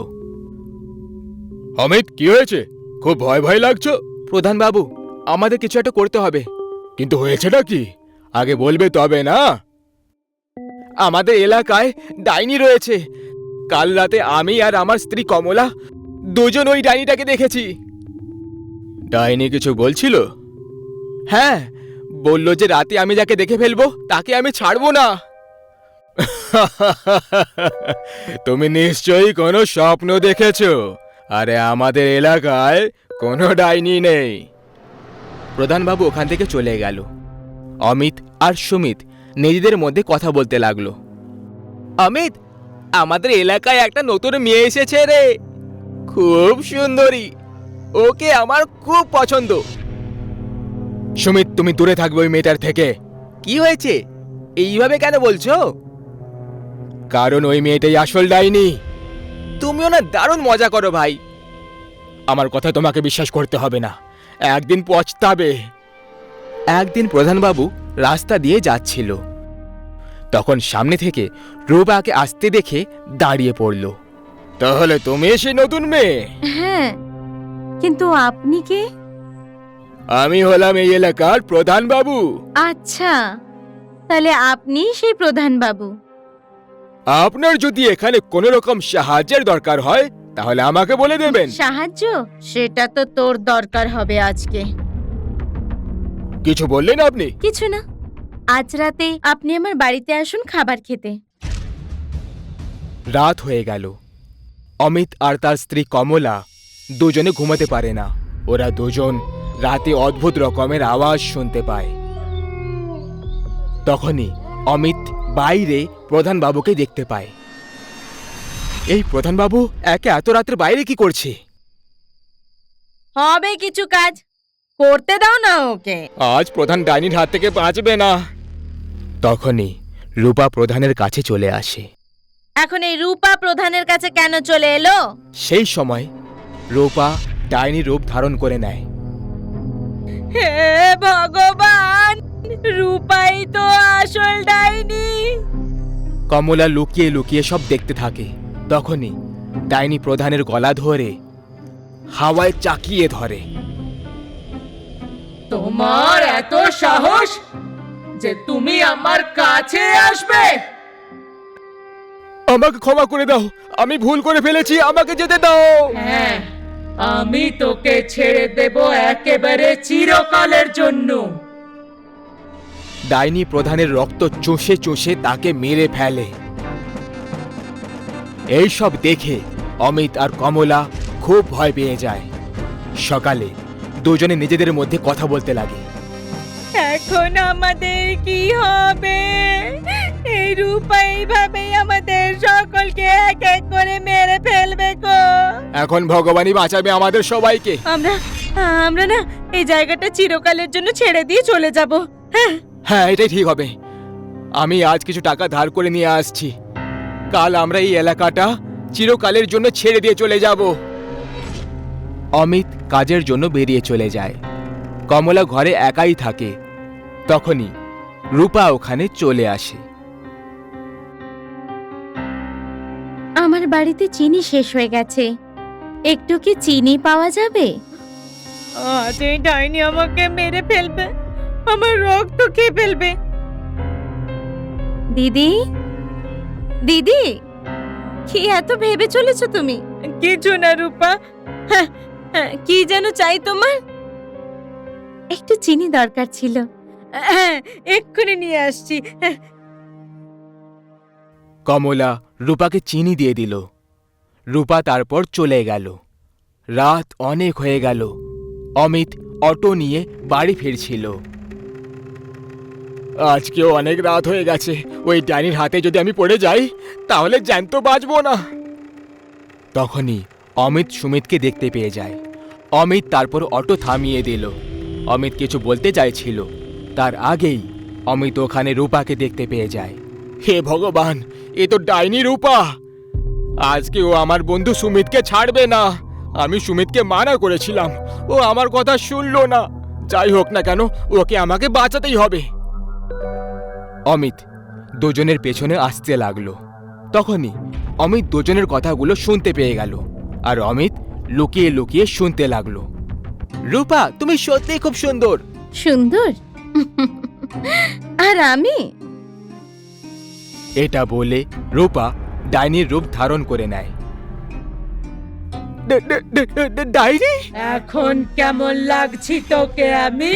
অমিত, কি হয়েছে? খুব ভয় ভয় লাগছো। প্রধান বাবু, আমাদের কিছু একটা করতে হবে। কিন্তু হয়েছেটা কি আগে বলবে তবে না। আমাদের এলাকায় ডাইনি রয়েছে। কাল রাতে আমি আর আমার স্ত্রী কমলা দুজন ওই ডাইনিটাকে দেখেছি। ডাইনি কিছু বলছিল? হ্যাঁ, বলল যে রাতে আমি যাকে দেখে ফেলবো তাকে আমি ছাড়বো না। তুমি নিশ্চয়ই কোনো স্বপ্ন দেখেছো। আরে আমাদের এলাকায় কোনো ডাইনি নেই। প্রধানবাবু ওখান থেকে চলে গেল। অমিত আর সুমিত নিজেদের মধ্যে কথা বলতে লাগলো। অমিত, আমাদের এলাকায় একটা নতুন মেয়ে এসেছে রে, খুব সুন্দরী, ওকে আমার খুব পছন্দ। সুমিত, তুমি দূরে থাকবে ওই মেয়েটার থেকে। কি হয়েছে, এইভাবে কেন বলছো? কারণ ওই মেয়েটাই আসল ডাইনি। তুমিও না দারুণ মজা করো ভাই। আমার কথা তোমাকে বিশ্বাস করতে হবে না, একদিন পছতাবে। একদিন প্রধানবাবু রাস্তা দিয়ে যাচ্ছিল, তখন সামনে থেকে রূপাকে আসতে দেখে দাঁড়িয়ে পড়ল। তাহলে তুমি সেই নতুন মেয়ে? হ্যাঁ, কিন্তু আপনি কে? আমি হলাম এই এলাকার প্রধান বাবু। আচ্ছা, তাহলে আপনি সেই প্রধান বাবু। আপনার যদি এখানে কোনো রকম সাহায্যের দরকার হয় তাহলে আমাকে বলে দেবেন। সাহায্য? সেটা তো তোর দরকার হবে আজকে। কিছু বললেন আপনি? কিছু না, আজ রাতে আপনি আমার বাড়িতে আসুন খাবার খেতে। রাত হয়ে গেল। অমিত আর তার স্ত্রী কমলা দুজনে ঘুমাতে পারে না। ওরা দুজন রাতে অদ্ভুত রকমের আওয়াজ শুনতে পায়। তখনই অমিত বাইরে প্রধান বাবুকে দেখতে পায়। এই প্রধান বাবু একে এত রাতের বাইরে কি করছে? হবে কিছু কাজ করতে দাও না ওকে। আজ প্রধান ডাইনির হাত থেকে বাঁচবে না। তখনই রূপা প্রধানের কাছে চলে আসে। এখন এই রূপা প্রধানের কাছে কেন চলে এলো? সেই সময় রূপা ডাইনি রূপ ধারণ করে নেয়। হে ভগবান, রূপাই তো আসল ডাইনি। কমলা লুকিয়ে লুকিয়ে সব দেখতে থাকে। তখনই ডাইনি প্রধানের গলা ধরে হাওয়ায় চাকিয়ে ধরে। তোমার এত সাহস যে তুমি আমার কাছে আসবে? আমাকে ক্ষমা করে দাও, আমি ভুল করে ফেলেছি, আমাকে যেতে দাও। হ্যাঁ, আমি তোকে ছেড়ে দেব একেবারে চিরকালের জন্য। ডাইনি প্রধানের রক্ত চষে চষে তাকে মেরে ফেলে। এইসব দেখে অমিত আর কমলা খুব ভয় পেয়ে যায়। সকালে দুজনে নিজেদের মধ্যে কথা বলতে লাগে। এখন আমাদের কি হবে? এই রূপা এইভাবেই আমাদের সকলকে এক এক করে মেরে ফেলবে গো। এখন ভগবানই বাঁচাবে আমাদের সবাইকে। আমরা না এই জায়গাটা চিরকালের জন্য ছেড়ে দিয়ে চলে যাব। হ্যাঁ, হ্যাঁ, এটাই ঠিক হবে। আমি আজ কিছু টাকা ধার করে নিয়ে আসছি, কাল আমরা এই এলাকাটা চিরকালের জন্য ছেড়ে দিয়ে চলে যাব। অমিত কাজের জন্য বেরিয়ে চলে যায়। কমলা ঘরে একাই থাকে। তখনই রূপা ওখানে চলে আসে। আমার বাড়িতে চিনি শেষ হয়ে গেছে, একটু কি চিনি পাওয়া যাবে? আজ এই ডাইনি আমাকে মেরে ফেলবে, আমার রক্ত খেয়ে ফেলবে। দিদি, দিদি, কি এত ভেবে চলেছো তুমি? কিছু না রূপা। কি যেন চাই তোমার? একটু চিনি দরকার ছিল। হ্যাঁ, এক্ষুনি নিয়ে আসছি। কমলা রূপাকে চিনি দিয়ে দিল। রূপা তারপর চলে গেল। রাত অনেক হয়ে গেল। অমিত অটো নিয়ে বাড়ি ফিরছিল। আজকেও অনেক রাত হয়ে গেছে, ওই ডাইনির হাতে যদি আমি পড়ে যাই তাহলে জ্যান্ত বাঁচবো না। তখনই অমিত সুমিতকে দেখতে পেয়ে যায়। অমিত তারপর অটো থামিয়ে দিল। অমিত কিছু বলতে চাইছিল, তার আগেই অমিত ওখানে রূপাকে দেখতে পেয়ে যায়। হে ভগবান, এ তো ডাইনি রূপা। আজকে ও আমার বন্ধু সুমিতকে ছাড়বে না। আমি সুমিতকে মানা করেছিলাম, ও আমার কথা শুনলো না। যাই হোক না কেন, ওকে আমাকে বাঁচাতেই হবে। অমিত দুজনের পেছনে আসতে লাগলো। তখনই অমিত দুজনের কথাগুলো শুনতে পেয়ে গেল, আর অমিত লুকিয়ে লুকিয়ে শুনতে লাগলো। রূপা, তুমি সত্যিই খুব সুন্দর। সুন্দর? আর আমি? এটা বলে রূপা ডাইনির রূপ ধারণ করে নেয়। ডাইনি? এখন কেমন লাগছি তোকে আমি?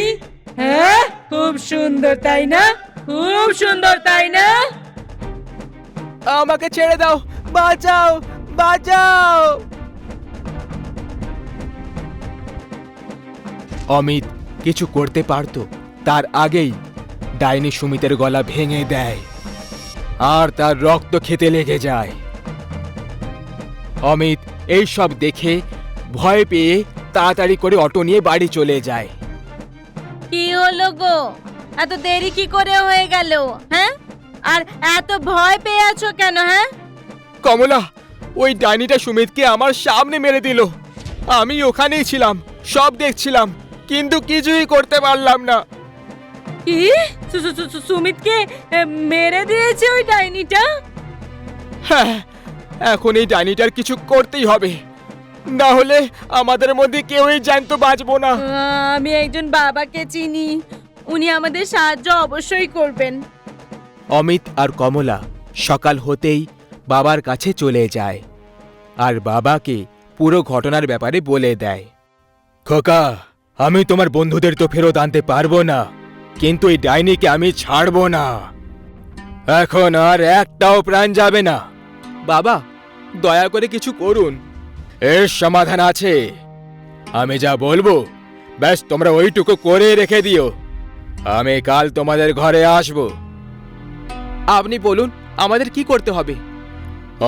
হ্যাঁ, খুব সুন্দর তাই না? খুব সুন্দর তাই না? আমাকে ছেড়ে দাও, বাঁচাও, বাঁচাও। অমিত কিছু করতে পারত, তার আগেই ডাইনি সুমিতের গলা ভেঙে দেয় আর তার রক্ত খেতে লেগে যায়। অমিত এই সব দেখে ভয় পেয়ে তাড়াতাড়ি করে অটো নিয়ে বাড়ি চলে যায়। কি হলো গো, এত দেরি কি করে হয়ে গেল? হ্যাঁ, আর এত ভয় পেয়ে আছো কেন? হ্যাঁ, কমলা, ওই ডাইনিটা সুমিতকে আমার সামনে মেরে দিল। আমি ওখানেই ছিলাম, সব দেখছিলাম, কিন্তু কিছুই করতে পারলাম না। কি? সুমিতকে মেরে দিয়েছে ওই ডাইনিটা? হ্যাঁ, এখন এই ডাইনিটার কিছু করতেই হবে, না হলে আমাদের মধ্যে কেউই জ্যান্ত বাঁচবো না। আমি একজন বাবাকে চিনি, উনি আমাদের সাহায্য অবশ্যই করবেন। অমিত আর কমলা সকাল হতেই বাবার কাছে চলে যায় আর বাবাকে পুরো ঘটনার ব্যাপারে বলে দেয়। খোকা, আমি তোমার বন্ধুদের তো ফেরত আনতে পারবো না, কিন্তু এই ডাইনিকে আমি ছাড়বো না। এখন আর একটাও প্রাণ যাবে না। বাবা, দয়া করে কিছু করুন। এর সমাধান আছে, আমি যা বলবো ব্যাস তোমরা ওইটুকু করে রেখে দিও। আমি কাল তোমাদের ঘরে আসব। আপনি বলুন আমাদের কি করতে হবে?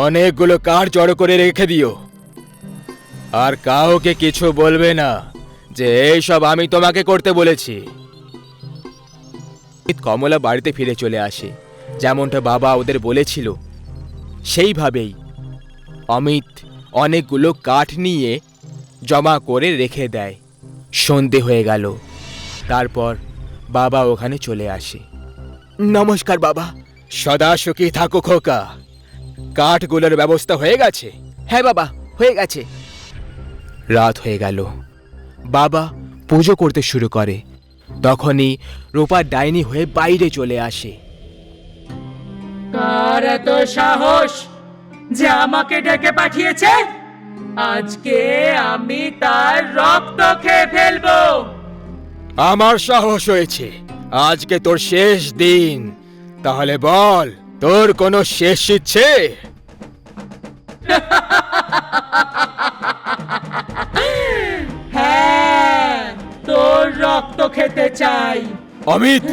অনেকগুলো কাঠ জড়ো করে রেখে দিও, আর কাউকে কিছু বলবে না যে এইসব আমি তোমাকে করতে বলেছি। কমলা বাড়িতে ফিরে চলে আসে। যেমনটা বাবা ওদের বলেছিল সেইভাবেই অমিত অনেকগুলো কাঠ নিয়ে জমা করে রেখে দেয়। সন্ধে হয়ে গেল, তারপর বাবা ওখানে চলে আসে। নমস্কার বাবা। সদা সুখী থাকো খোকা। কাঠগুলোর ব্যবস্থা হয়ে গেছে? হ্যাঁ বাবা, হয়ে গেছে। রাত হয়ে গেল, বাবা পুজো করতে শুরু করে। তখনই রূপা ডাইনি হয়ে বাইরে চলে আসে। কার এত সাহস যে আমাকে ডেকে পাঠিয়েছে? আজকে আমি তার রক্ত খেয়ে ফেলবো। আমার সাহস হয়েছে, আজকে তোর শেষ দিন। তাহলে বল, তোর কোনো শেষ ইচ্ছে? হ্যাঁ, তোর রক্ত খেতে চাই। অমিত,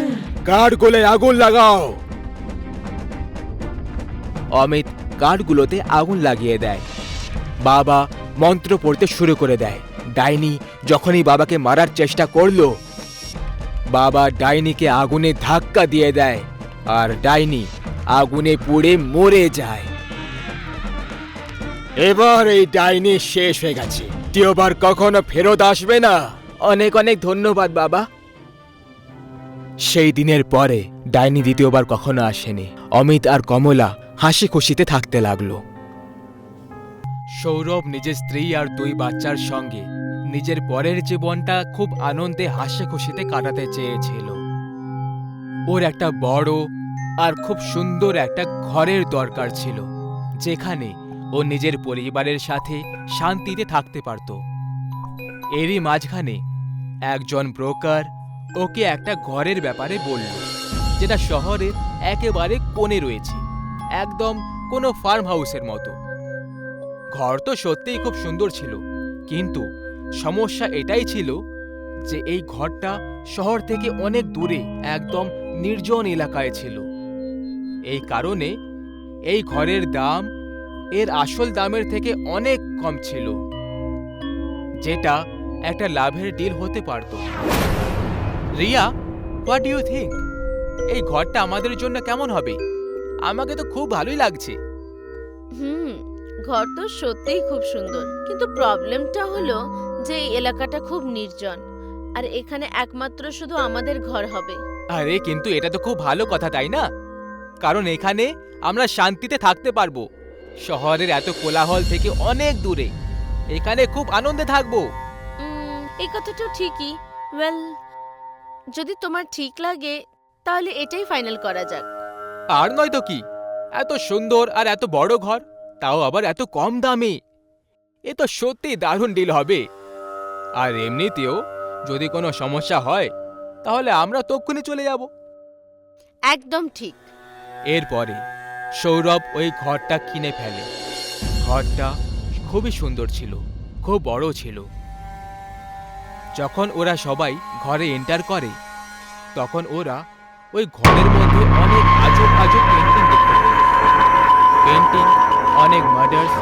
কাঠগুলোতে আগুন লাগাও। অমিত কাঠগুলোতে আগুন লাগিয়ে দেয়। বাবা মন্ত্র পড়তে শুরু করে দেয়। ডাইনি যখনই বাবাকে মারার চেষ্টা করলো, বাবা ডাইনিকে আগুনে ধাক্কা দিয়ে দেয় আর ডাইনি আগুনে পুড়ে মরে যায়। এবার এই ডাইনি শেষ হয়ে গেছে, দ্বিতীয়বার কখনো ফেরত আসবে না। অনেক অনেক ধন্যবাদ বাবা। সেই দিনের পরে ডাইনি দ্বিতীয়বার কখনো আসেনি। অমিত আর কমলা হাসি খুশিতে থাকতে লাগলো। সৌরভ নিজের স্ত্রী আর 2 বাচ্চার সঙ্গে নিজের পরের জীবনটা খুব আনন্দে হাসি খুশিতে কাটাতে চেয়েছিল। ওর একটা বড় আর খুব সুন্দর একটা ঘরের দরকার ছিল, যেখানে ও নিজের পরিবারের সাথে শান্তিতে থাকতে পারত। এরই মাঝখানে একজন ব্রোকার ওকে একটা ঘরের ব্যাপারে বলল, যেটা শহরের একেবারে কোণে রয়েছে, একদম কোনো ফার্ম হাউসের মতো। ঘর তো সত্যিই খুব সুন্দর ছিল, কিন্তু সমস্যা এটাই ছিল যে এই ঘরটা শহর থেকে অনেক দূরে একদম নির্জন এলাকায় ছিল। এই কারণে এই ঘরের দাম এর আসল দামের থেকে অনেক কম ছিল, যেটা একটা লাভের ডিল হতে পারত। Riya, what do you think? এই ঘরটা আমাদের জন্য কেমন হবে? আমাকে তো খুব ভালোই লাগছে। ঘর তো সত্যিই খুব সুন্দর, কিন্তু প্রবলেমটা হলো যে এই এলাকাটা খুব নির্জন, আর এখানে একমাত্র শুধু আমাদের ঘর হবে। আরে কিন্তু এটা তো খুব ভালো কথা, তাই না? কারণ এখানে আমরা শান্তিতে থাকতে পারবো, শহরের এত কোলাহল থেকে অনেক দূরে। এখানে খুব আনন্দে থাকবো। এই কথাটা ঠিকই। ওয়েল, যদি তোমার ঠিক লাগে তাহলে এটাই ফাইনাল করা যাক। আর নয় তো কি, এত সুন্দর আর এত বড় ঘর, তাও আবার এত কম দামে। এ তো সত্যি দারুণ ডিল হবে। আর এমনিতেও যদি কোনো সমস্যা হয় তাহলে আমরা তক্ষুনি চলে যাব। একদম ঠিক। এরপরে সৌরভ ওই ঘরটা কিনে ফেলে। ঘরটা খুবই সুন্দর ছিল, খুব বড় ছিল। যখন ওরা সবাই ঘরে এন্টার করে, তখন ওরা ওই ঘরের মধ্যে অনেক আজব আজব পেন্টিং দেখতে পেল। পেন্টিং অনেক মার্ডার্স,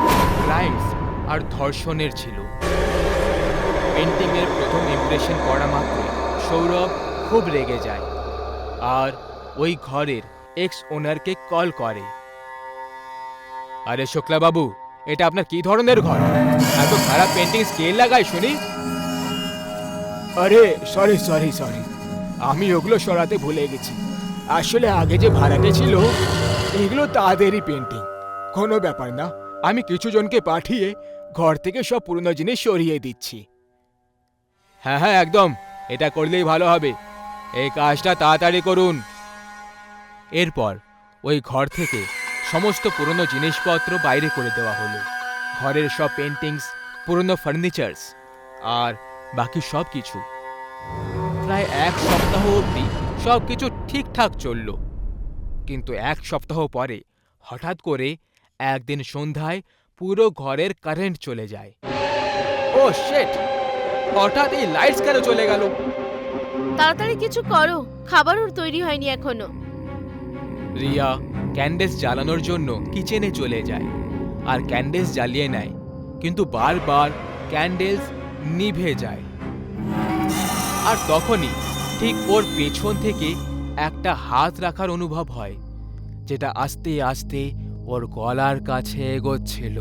ক্রাইমস আর ধর্ষণের ছিল। পেন্টিংয়ের প্রথম ইমপ্রেশন করা মাত্র সৌরভ খুব রেগে যায় আর ওই ঘরের এক্স ওনারকে কল করে। আরে শুক্লা বাবু, এটা আপনার কি ধরনের ঘর? এত খারাপ পেন্টিং কে লাগায় শুনি? আরে সরি সরি সরি, আমি ওগুলো সরাতে ভুলে গেছি। আসলে আগে যে ভাড়াটে ছিল, এগুলো তাদেরই পেন্টিং। কোনো ব্যাপার না, আমি কিছু জনকে পাঠিয়ে ঘর থেকে সব পুরনো জিনিস সরিয়ে দিচ্ছি। হ্যাঁ হ্যাঁ, একদম, এটা করলেই ভালো হবে। এই কাজটা তাড়াতাড়ি করুন। এরপর ওই ঘর থেকে সমস্ত পুরনো জিনিসপত্র বাইরে করে দেওয়া হলো। ঘরের সব পেন্টিংস, পুরনো ফার্নিচার্স আর বাকি সব কিছু। প্রায় এক সপ্তাহ অবধি সব কিছু ঠিকঠাক চলল, কিন্তু এক সপ্তাহ পরে হঠাৎ করে একদিন সন্ধ্যায় পুরো ঘরের কারেন্ট চলে যায়। ও শিট! হঠাৎ এই লাইটস কেন চলে গেল? তাড়াতাড়ি কিছু করো, খাবারও তৈরি হয়নি এখনো। রিয়া ক্যান্ডেলস জ্বালানোর জন্য কিচেনে চলে যায় আর ক্যান্ডেলস জ্বালিয়ে নেয়, কিন্তু বারবার ক্যান্ডেলস নিভে যায়। আর তখনই ঠিক ওর পেছন থেকে একটা হাত রাখার অনুভব হয়, যেটা আস্তে আস্তে ওর গলার কাছে এগোচ্ছিল।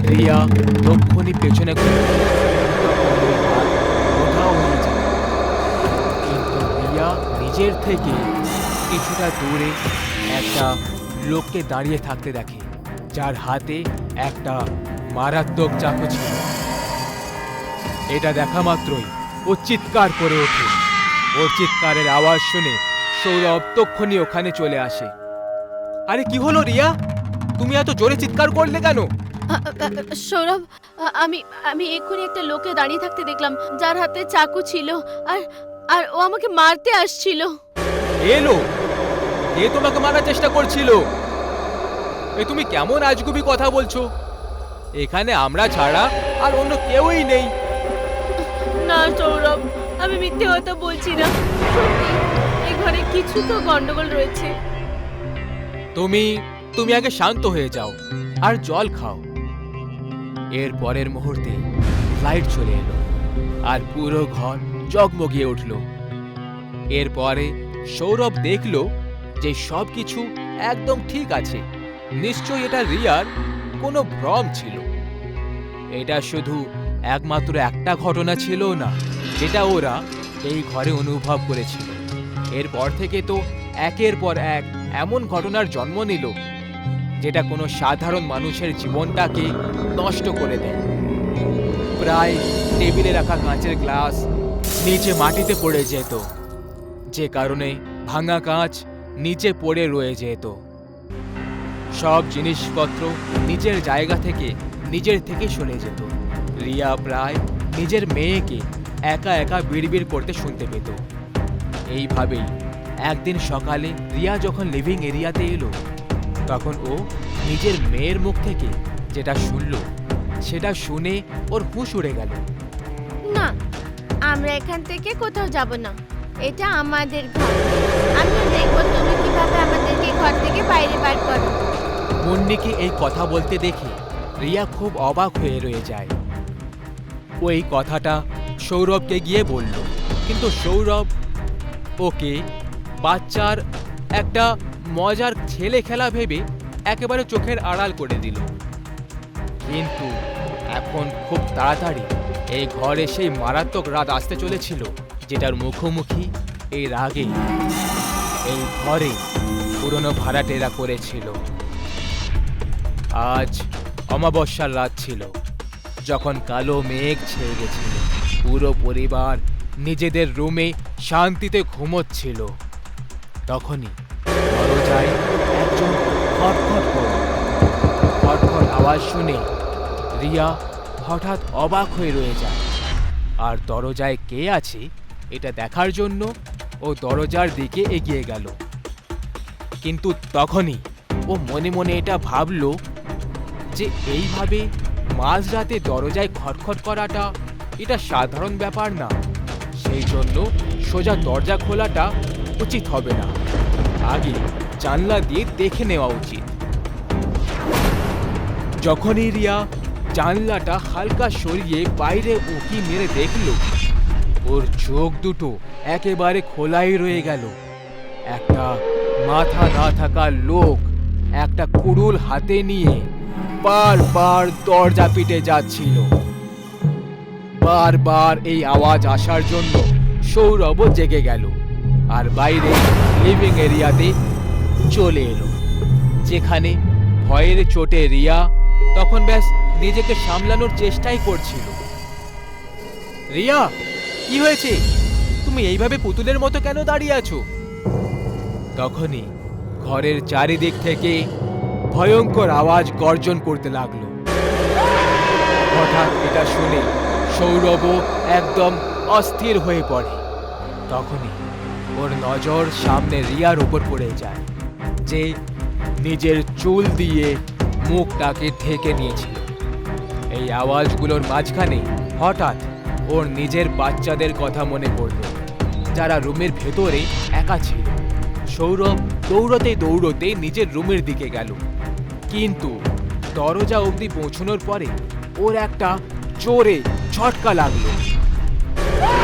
রিয়া তক্ষুনি পেছনে ঘুরে, তখন ওই হাত কোথাও হয়ে যায়। কিন্তু রিয়া নিজের থেকে কিছুটা দূরে একটা লোককে দাঁড়িয়ে থাকতে দেখে, যার হাতে একটা মারাত্মক চাকু ছিল। এটা দেখা মাত্রই ও চিৎকার করে ওঠে। ওর চিৎকারের আওয়াজ শুনে সৌরভ তক্ষুনি ওখানে চলে আসে। আরে কি হলো রিয়া, তুমি এত জোরে চিৎকার করলে কেন? সৌরভ, আমি আমি এক্ষুনি একটা লোকে দাঁড়িয়ে থাকতে দেখলাম, যার হাতে চাকু ছিল, আর আর ও আমাকে মারতে আসছিল। এলো, কে তোমাকে মারার চেষ্টা করছিল? এ তুমি কেমন আজগুবি কথা বলছো? এখানে আমরা ছাড়া আর অন্য কেউই নেই। না সৌরভ, আমি মিথ্যে কথা বলছি না, সত্যি এই ঘরে কিছু তো গন্ডগোল রয়েছে। তুমি আগে শান্ত হয়ে যাও আর জল খাও। এর পরের মুহূর্তে লাইট চলে এলো আর পুরো ঘর জগমগিয়ে উঠল। এরপরে সৌরভ দেখল যে সবকিছু একদম ঠিক আছে। নিশ্চয়ই এটা রিয়ার কোনো ভ্রম ছিল। এটা শুধু একমাত্র একটা ঘটনা ছিল না যেটা ওরা এই ঘরে অনুভব করেছিল। এরপর থেকে তো একের পর এক এমন ঘটনার জন্ম নিল যেটা কোনো সাধারণ মানুষের জীবনটাকে নষ্ট করে দেয়। প্রায় টেবিলে রাখা কাঁচের গ্লাস নিচে মাটিতে পড়ে যেত, যে কারণে ভাঙা কাঁচ নিচে পড়ে রয়ে যেত। সব জিনিসপত্র নিজের জায়গা থেকে নিজের থেকে সরে যেত। রিয়া প্রায় নিজের মেয়েকে একা একা বিড়বিড় করতে শুনতে পেত। এইভাবেই একদিন সকালে রিয়া যখন লিভিং এরিয়াতে এলো, তখন ও নিজের মেয়ের মুখ থেকে যেটা শুনল সেটা শুনে ওর হুঁশ উড়ে গেল। না, আমরা এখান থেকে কোথাও যাব না। এটা আমাদের ঘর। আমিও দেখবো তুমি কিভাবে আমাদেরকে ঘর থেকে বাইরে বার করো। মুন্নিকে এই কথা বলতে দেখে রিয়া খুব অবাক হয়ে রয়ে যায়। ও এই কথাটা সৌরভকে গিয়ে বলল, কিন্তু সৌরভ ওকে বাচ্চার একটা মজার ছেলে খেলা ভেবে একেবারে চোখের আড়াল করে দিল। কিন্তু এখন খুব তাড়াতাড়ি এই ঘরে সেই মারাত্মক রাত আসতে চলেছিল, যেটার মুখোমুখি এর আগে এই ঘরে পুরনো ভাড়াটেরা করেছিল। আজ অমাবস্যার রাত ছিল, যখন কালো মেঘ ছেয়ে গেছিল। পুরো পরিবার নিজেদের রুমে শান্তিতে ঘুমোচ্ছিল। তখনই দরজায় একজন খটখট করল। খটখট আওয়াজ শুনে রিয়া হঠাৎ অবাক হয়ে রয়ে যায়। আর দরজায় কে আছে এটা দেখার জন্য ও দরজার দিকে এগিয়ে গেল। কিন্তু তখনই ও মনে মনে এটা ভাবল যে এইভাবে মাঝরাতে দরজায় খটখট করাটা এটা সাধারণ ব্যাপার না। সেই জন্য সোজা দরজা খোলাটা উচিত হবে না, আগে জানলা দিয়ে দেখে নেওয়া উচিত। যখনই রিয়া জানলাটা হালকা সরিয়ে বাইরে উঁকি মেরে দেখল, ওর চোখ দুটো একেবারে খোলাই রয়ে গেল। একটা মাথা না থাকা লোক একটা কুড়ুল হাতে নিয়ে বারবার দরজা পিটে যাচ্ছিল। বারবার এই আওয়াজ আসার জন্য সৌরভও জেগে গেল আর বাইরে লিভিং এরিয়াতে চলে এলো, যেখানে ভয়ের চোটে রিয়া তখন ব্যাস নিজেকে সামলানোর চেষ্টাই করছিল। রিয়া, কি হয়েছে? তুমি এইভাবে পুতুলের মতো কেন দাঁড়িয়ে আছো? তখনই ঘরের চারিদিক থেকে ভয়ঙ্কর আওয়াজ গর্জন করতে লাগলো। হঠাৎ এটা শুনে সৌরভও একদম অস্থির হয়ে পড়ে। তখনই ওর নজর সামনে রিয়ার উপর পড়ে যায়, যে নিজের চুল দিয়ে মুখটাকে ঢেকে নিয়েছিল। এই আওয়াজগুলোর মাঝখানে হঠাৎ ওর নিজের বাচ্চাদের কথা মনে পড়ল, যারা রুমের ভেতরে একা ছিল। সৌরভ দৌড়তে দৌড়তে নিজের রুমের দিকে গেল, কিন্তু দরজা অবধি পৌঁছানোর পরে ওর একটা জোরে ঝটকা লাগলো।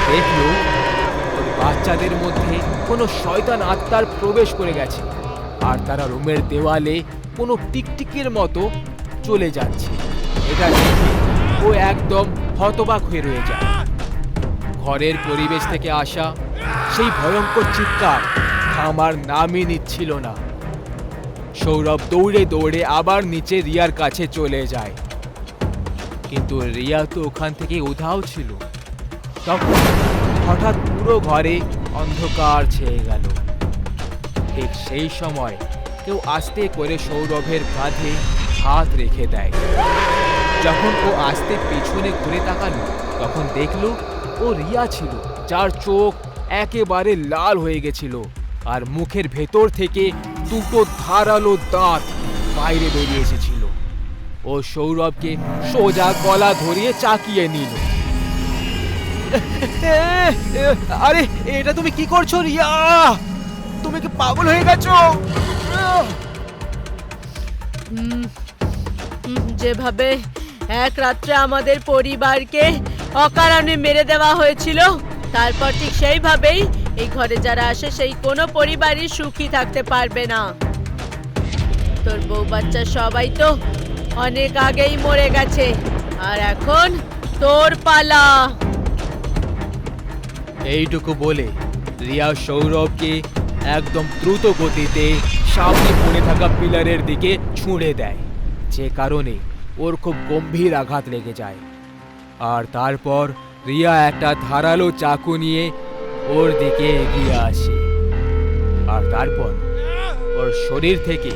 দেখল ওর বাচ্চাদের মধ্যে কোনো শয়তান আত্মার প্রবেশ করে গেছে, আর তারা রুমের দেওয়ালে কোনো টিকটিকির মতো চলে যাচ্ছে। এটা দেখে ও একদম হতবাক হয়ে রয়ে যায়। ঘরের পরিবেশ থেকে আসা সেই ভয়ঙ্কর চিৎকার থামার নামই নিচ্ছিল না। সৌরভ দৌড়ে দৌড়ে আবার নিচে রিয়ার কাছে চলে যায়, কিন্তু রিয়া তো ওখান থেকে উধাও ছিল। তখন হঠাৎ পুরো ঘরে অন্ধকার ছেয়ে গেল। ঠিক সেই সময় কেউ আস্তে করে সৌরভের কাঁধে হাত রেখে দেয়। যখন ও আস্তে পেছনে ঘুরে তাকালো, তখন দেখলো ও রিয়া ছিল, যার চোখ একেবারে লাল হয়ে গেছিল আর মুখের ভেতর থেকে দুটো ধারালো দাঁত বাইরে বেরিয়ে এসেছিল। ও সৌরভকে সোজা গলা ধরিয়ে চাকিয়ে নিল। আরে, এটা তুমি কি করছো রিয়া? তুমি কি পাগল হয়ে গেছো? যেভাবে এক রাত্রে আমাদের পরিবারকে অকারণে মেরে দেওয়া হয়েছিল, তারপর ঠিক সেইভাবেই এই ঘরে যারা আসে সেই কোনো পরিবারই সুখী থাকতে পারবে না। তোর বউ বাচ্চা সবাই তো অনেক আগেই মরে গেছে, আর এখন তোর পালা। এইটুকু বলে রিয়া সৌরভকে একদম দ্রুত গতিতে সামনে পড়ে থাকা পিলারের দিকে ছুঁড়ে দেয়, যে কারণে ওর খুব গম্ভীর আঘাত লেগে যায়। আর তারপর রিয়া একটা ধারালো চাকু নিয়ে ওর দিকে এগিয়ে আসে, আর তারপর ওর শরীর থেকে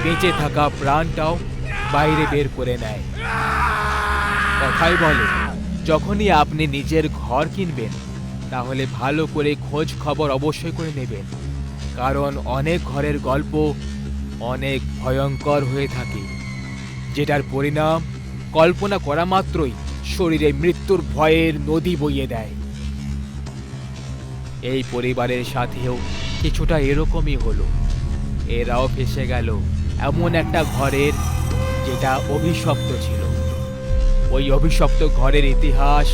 বেঁচে থাকা প্রাণটাও বাইরে বের করে নেয়। কথাই বলে, যখনই আপনি নিজের ঘর কিনবেন, তাহলে ভালো করে খোঁজ খবর অবশ্যই করে নেবেন, কারণ অনেক ঘরের গল্প অনেক ভয়ঙ্কর হয়ে থাকে, যেটার পরিণাম কল্পনা করা মাত্রই শরীরে মৃত্যুর ভয়ের নদী বইয়ে দেয়। এই পরিবারের সাথেও কিছুটা এরকমই হলো। এরাও ফেসে গেল এমন একটা ঘরের যেটা অভিশপ্ত ছিল। ওই অভিশপ্ত ঘরের ইতিহাস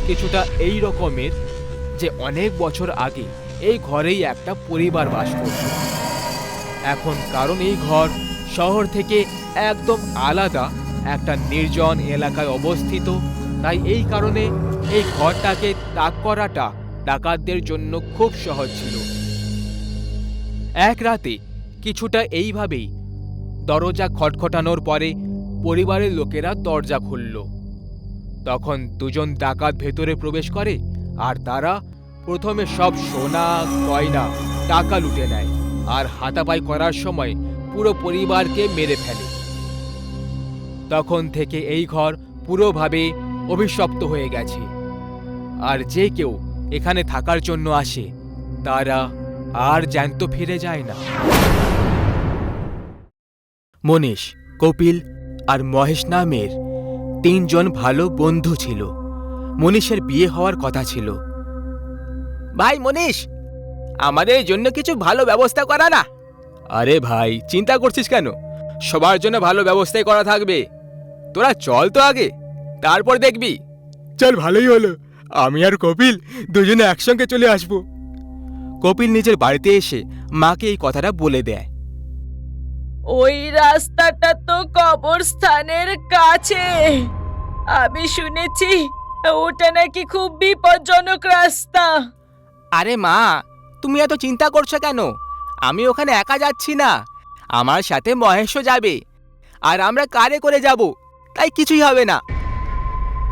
কিছুটা এই রকমের যে অনেক বছর আগে এই ঘরেই একটা পরিবার বাস করত। এখন কারণ এই ঘর শহর থেকে একদম আলাদা একটা নির্জন এলাকায় অবস্থিত, তাই এই কারণে এই ঘরটাকে তাক করাটা ডাকাতদের জন্য খুব সহজ ছিল। এক রাতে কিছুটা এইভাবেই দরজা খটখটানোর পরে পরিবারের লোকেরা দরজা খুলল। তখন দুজন ডাকাত ভেতরে প্রবেশ করে আর তারা প্রথমে সব সোনা গয়না টাকা লুটে নেয় আর হাতাপাই করার সময় পুরো পরিবারকে মেরে ফেলে। তখন থেকে এই ঘর পুরোভাবে অভিশপ্ত হয়ে গেছে, আর যে কেউ এখানে থাকার জন্য আসে তারা আর জ্যান্ত ফিরে যায় না। মনীষ, কপিল আর মহেশ নামের তিনজন ভালো বন্ধু ছিল। মনীষের বিয়ে হওয়ার কথা ছিল। ভাই মনীষ, আমাদের জন্য কিছু ভালো ব্যবস্থা করা না। আরে ভাই, চিন্তা করছিস কেন? সবার জন্য ভালো ব্যবস্থাই করা থাকবে। তোরা চল তো আগে, তারপর দেখবি। চল, ভালোই হলো। আমি আর কপিল দুজনে একসঙ্গে চলে আসব। কপিল নিজের বাড়িতে এসে মাকে এই কথাটা বলে দেয়। ওই রাস্তাটা তো কবরস্থানের কাছে। আমি শুনেছি ওটা নাকি খুব বিপজ্জনক রাস্তা। আরে মা, তুমি এত চিন্তা করছো কেন? আমি ওখানে একা যাচ্ছি না, আমার সাথে মহেশও যাবে, আর আমরা কারে করে যাব, তাই কিছুই হবে না।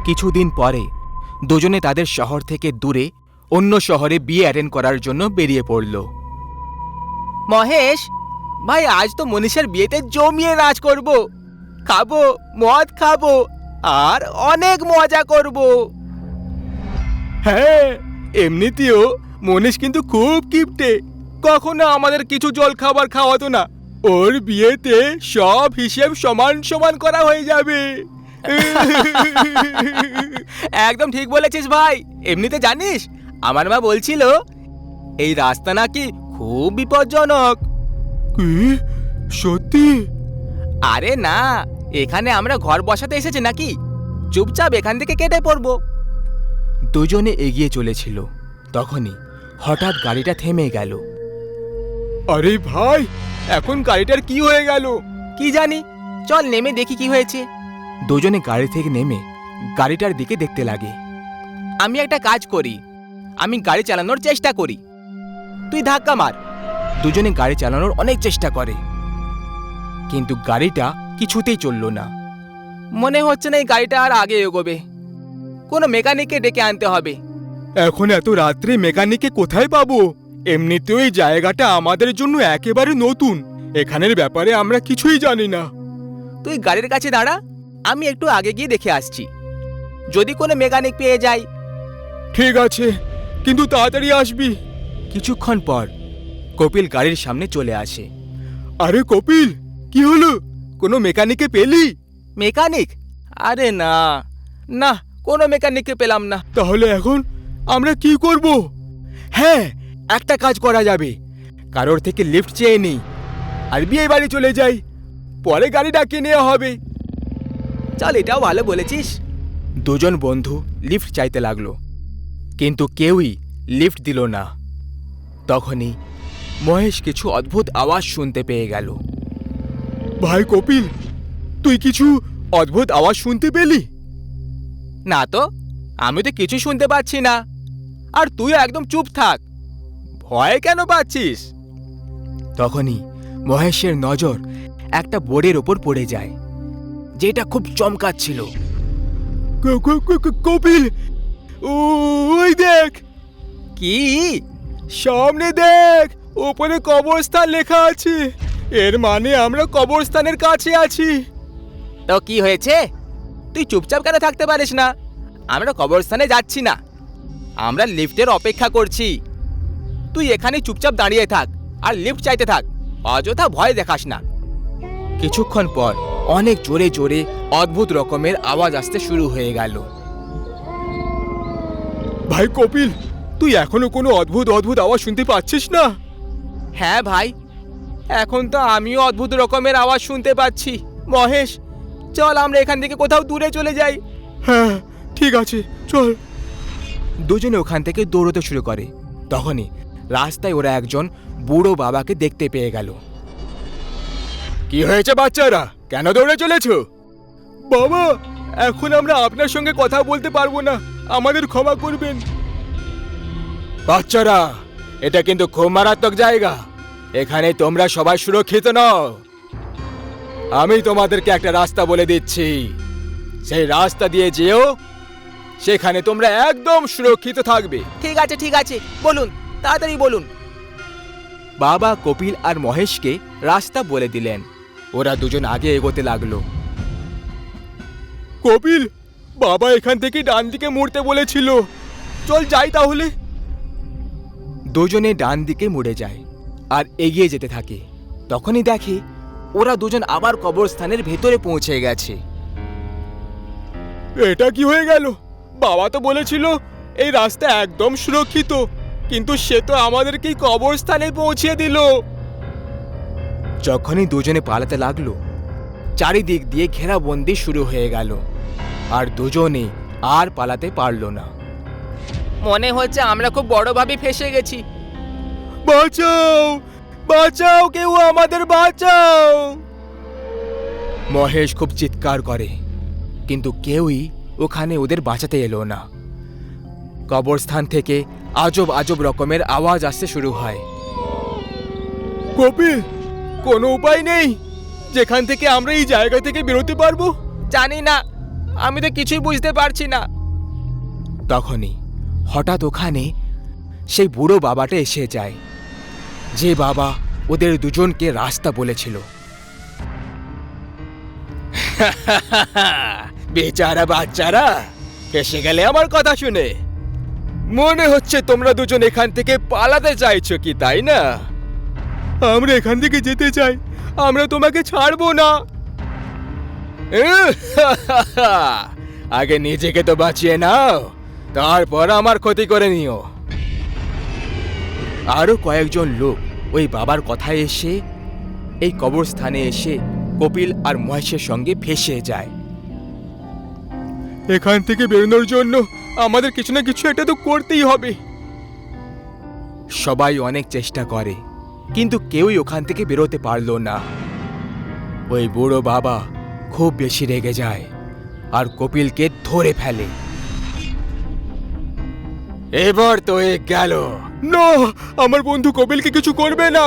কিছুদিন পরে দুজনে তাদের শহর থেকে দূরে অন্য শহরে বিয়ে অ্যাটেন্ড করার জন্য বেরিয়ে পড়ল। মহেশ ভাই, আজ তো মনীষের বিয়েতে জমিয়ে নাচ করব, খাবো, মদ খাবো আর অনেক মজা করব। হ্যাঁ, এমনিতেও মনীষ কিন্তু খুব কিপটে, কখনো আমাদের কিছু জল খাবার খাওয়াতো না। ওর বিয়েতে সব হিসেব সমান সমান করা হয়ে যাবে। একদম ঠিক বলেছিস ভাই। এমনিতে জানিস, আমার মা বলছিল এই রাস্তা নাকি খুব বিপজ্জনক। কি সত্যি? আরে না, এখানে আমরা ঘর বসাতে এসেছি নাকি, চুপচাপ এখান থেকে কেটে পড়ব। দুজনে এগিয়ে চলেছিল, তখনই হঠাৎ গাড়িটা থেমে গেল। আরে ভাই, এখন গাড়িটার কি হয়ে গেল? কি জানি, চল নেমে দেখি কি হয়েছে। দুজনে গাড়ি থেকে নেমে গাড়িটার দিকে দেখতে লাগে। আমি একটা কাজ করি, আমি গাড়ি চালানোর চেষ্টা করি, তুই ধাক্কা মার। দুজনে গাড়ি চালানোর অনেক চেষ্টা করে, কিন্তু গাড়িটা কিছুতেই চলল না। মনে হচ্ছে না এই গাড়িটা আর আগে এগোবে। কোনো মেকানিককে ডেকে আনতে হবে। এখন এত রাত্রে মেকানিককে কোথায় পাবো? এমনিতেও এই জায়গাটা আমাদের জন্য একেবারে নতুন, এখানের ব্যাপারে আমরা কিছুই জানি না। তুই গাড়ির কাছে দাঁড়া, আমি একটু আগে গিয়ে দেখে আসছি, যদি কোনো মেকানিক পেয়ে যাই। ঠিক আছে, কিন্তু তাড়াতাড়ি আসবি। কিছুক্ষণ পর কপিল গাড়ির সামনে চলে আসে। আরে কপিল, কি হলো? কোনো মেকানিককে পেলি? মেকানিক? আরে না না, কোনো মেকানিককে পেলাম না। তাহলে এখন আমরা কি করব? হ্যাঁ, একটা কাজ করা যাবে, কারোর থেকে লিফট চেয়ে নেই আর বিয়ে বাড়ি চলে যাই, পরে গাড়ি ডাকিয়ে নেওয়া হবে। চল, এটাও ভালো বলেছিস। দুজন বন্ধু লিফট চাইতে লাগলো, কিন্তু কেউই লিফট দিল না। তখনই মহেশ কিছু অদ্ভুত আওয়াজ শুনতে পেয়ে গেল। ভাই কপিল, তুই কিছু অদ্ভুত আওয়াজ শুনতে পেলি? না তো, আমি তো কিছু শুনতে পাচ্ছি না। আর তুই একদম চুপ থাক, ভয় কেন পাচ্ছিস? তখনই মহেশের নজর একটা বোর্ডের ওপর পড়ে যায়, যেটা খুব চমকাচ্ছিল। কপিল, ওই দেখ। কি? সামনে দেখ, ওপরে কবরস্থান লেখা আছে। এর মানে আমরা কবরস্থানের কাছে আছি। তো কি হয়েছে? তুই চুপচাপ কেন থাকতে পারিস না? আমরা কবরস্থানে যাচ্ছি না, আমরা লিফটের অপেক্ষা করছি। তুই এখানে চুপচাপ দাঁড়িয়ে থাক আর লিফট চাইতে থাক, অযথা ভয় দেখাস না। কিছুক্ষণ পর অনেক জোরে জোরে অদ্ভুত রকমের আওয়াজ আসতে শুরু হয়ে গেল। ভাই কপিল, তুই এখনো কোনো অদ্ভুত অদ্ভুত আওয়াজ শুনতে পাচ্ছিস না? হ্যাঁ ভাই, এখন তো আমিও অদ্ভুত রকমের আওয়াজ শুনতে পাচ্ছি। মহেশ, চল আমরা এখান থেকে কোথাও দূরে চলে যাই। হ্যাঁ ঠিক আছে, চল। দুজনে ওখান থেকে দৌড়তে শুরু করে। তখনই রাস্তায় ওরা একজন বুড়ো বাবাকে দেখতে পেয়ে গেল। কি হয়েছে বাচ্চারা, কেন দৌড়ে চলেছো? বাবা, এখন আমরা আপনার সঙ্গে কথা বলতে পারবো না, আমাদের ক্ষমা করবেন। বাচ্চারা, এটা কিন্তু খুব মারাত্মক জায়গা, এখানে তোমরা সবাই সুরক্ষিত নও। আমি তোমাদেরকে একটা রাস্তা বলে দিচ্ছি, সেই রাস্তা দিয়ে যেও, সেখানে তোমরা একদম সুরক্ষিত থাকবে। ঠিক আছে, বলুন, তাড়াতাড়ি বলুন। বাবা কপিল আর মহেশকে রাস্তা বলে দিলেন। ওরা দুজন আগে এগোতে লাগলো। কপিল, বাবা এখান থেকে ডান দিকে মুড়তে বলেছিল, চল যাই তাহলে। দুজনে ডান দিকে মুড়ে যায় আর এগিয়ে যেতে থাকে। তখনই দেখে ওরা দুজন আবার কবরস্থানের ভেতরে পৌঁছে গেছে। এটা কি হয়ে গেল? বাবা তো বলেছিল এই রাস্তা একদম সুরক্ষিত, কিন্তু সে তো আমাদেরকেই কবরস্থানে পৌঁছে দিল। যখনই দুজনে পালাতে লাগলো, চারিদিক দিয়ে ঘেরাবন্দি শুরু হয়ে গেল আর দুজনে আর পালাতে পারল না। মনে হচ্ছে আমরা খুব বড়ভাবে ফেসে গেছি। বাঁচাও, বাঁচাও, কেউ আমাদের বাঁচাও। মহেশ খুব চিৎকার করে, কিন্তু কেউই ওখানে ওদের বাঁচাতে এলো না। কবরস্থান থেকে আজব আজব রকমের আওয়াজ আসতে শুরু হয়। কপিল, কোনো উপায় নেই যেখান থেকে আমরা এই জায়গা থেকে বেরোতে পারবো? জানি না, আমি তো কিছুই বুঝতে পারছি না। তখনই হঠাৎ ওখানে সেই বুড়ো বাবাটা এসে যায়, যে বাবা ওদের দুজনকে রাস্তা বলেছিল। বেচারা বাচ্চারা, এসে গেলে আমার কথা শুনে। মনে হচ্ছে তোমরা দুজন এখান থেকে পালাতে চাইছো কি, তাই না? আমরা এখান থেকে যেতে চাই, আমরা তোমাকে ছাড়বো না। আগে নিজেকে তো বাঁচিয়ে নাও, তারপর আমার ক্ষতি করে নিও। আরো কয়েকজন লোক ওই বাবার কথায় এসে এই কবরস্থানে এসে কপিল আর মহেশের সঙ্গে ফেসে যায়। এখান থেকে বেরোনোর জন্য আমাদের কিছু না কিছু একটা তো করতেই হবে। সবাই অনেক চেষ্টা করে, কিন্তু কেউই ওখান থেকে বেরোতে পারলো না। ওই বুড়ো বাবা খুব বেশি রেগে যায় আর কপিলকে ধরে ফেলে। এবার তো এ গেল। না, আমার বন্ধু কপিলকে কিছু করবে না।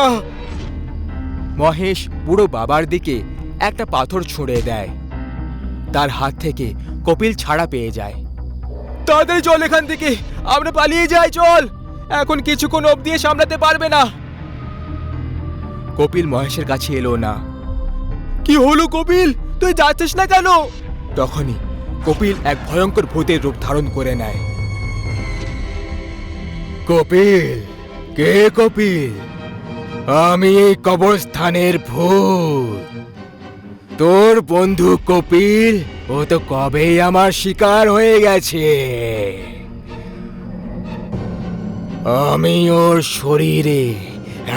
মহেশ বুড়ো বাবার দিকে একটা পাথর ছুঁড়ে দেয়। তার হাত থেকে কপিল ছাড়া পেয়ে যায়। তাড়াতাড়ি চল এখান থেকে, আমরা পালিয়ে যাই, চল। এখন কিছুক্ষণ অবধি সামলাতে পারবে না। কপিল মহেশের কাছে এলো না। কি হলো কপিল, তুই যাচ্ছিস না কেন? তখনই কপিল এক ভয়ঙ্কর ভূতের রূপ ধারণ করে নেয়। কপিল, কে কপিল? আমি এই কবরস্থানের ভূত। তোর বন্ধু কপিল, ও তো কবেই আমার শিকার হয়ে গেছে। আমি ওর শরীরে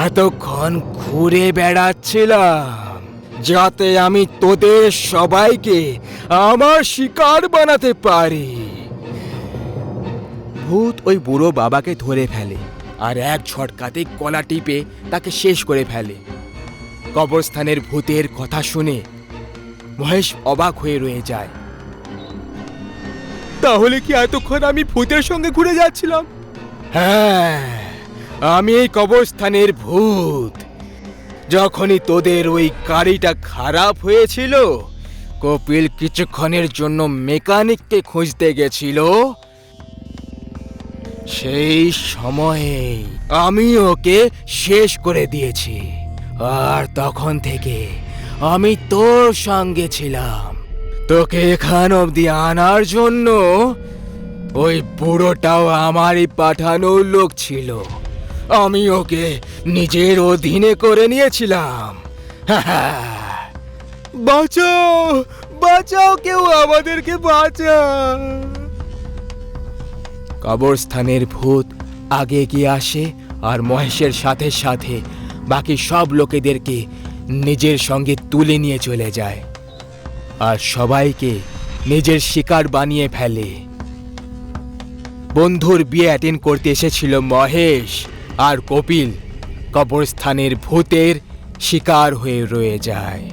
এতক্ষণ ঘুরে বেড়াচ্ছিলাম, যাতে আমি তোদের সবাইকে আমার শিকার বানাতে পারি। ভূত ওই বুড়ো বাবাকে ধরে ফেলে আর এক ঝটকাতে গলা টিপে তাকে শেষ করে ফেলে। কবরস্থানের ভূতের কথা শুনে মহেশ অবাক হয়ে রয়ে যায়। তাহলে কি এতক্ষণ আমি ভূতের সঙ্গে ঘুরে যাচ্ছিলাম? হ্যাঁ, আমি এই কবরস্থানের ভূত। যখনই তোদের ওই গাড়িটা খারাপ হয়েছিল, কপিল কিছুক্ষণের জন্য মেকানিককে খুঁজতে গেছিল, সেই সময়ে আমি ওকে শেষ করে দিয়েছি। আর তখন থেকে আমি তোর সঙ্গে ছিলাম। তোকে এখান অবধি আনার জন্য ওই বুড়োটাও আমারই পাঠানো লোক ছিল। আমি ওকে নিজের অধীনে করে নিয়েছিলাম। বাঁচাও, বাঁচাও, কেউ আমাদেরকে বাঁচাও। কবরস্থানের ভূত আগে এগিয়ে আসে আর মহেশের সাথে সাথে বাকি সব লোকেদেরকে নিজের সঙ্গে তুলে নিয়ে চলে যায় আর সবাইকে নিজের শিকার বানিয়ে ফেলে। বন্ধুর বিয়ে অ্যাটেন্ড করতে এসেছিল মহেশ, আর কপিল কবরস্থানের ভূতের শিকার হয়ে রয়ে যায়।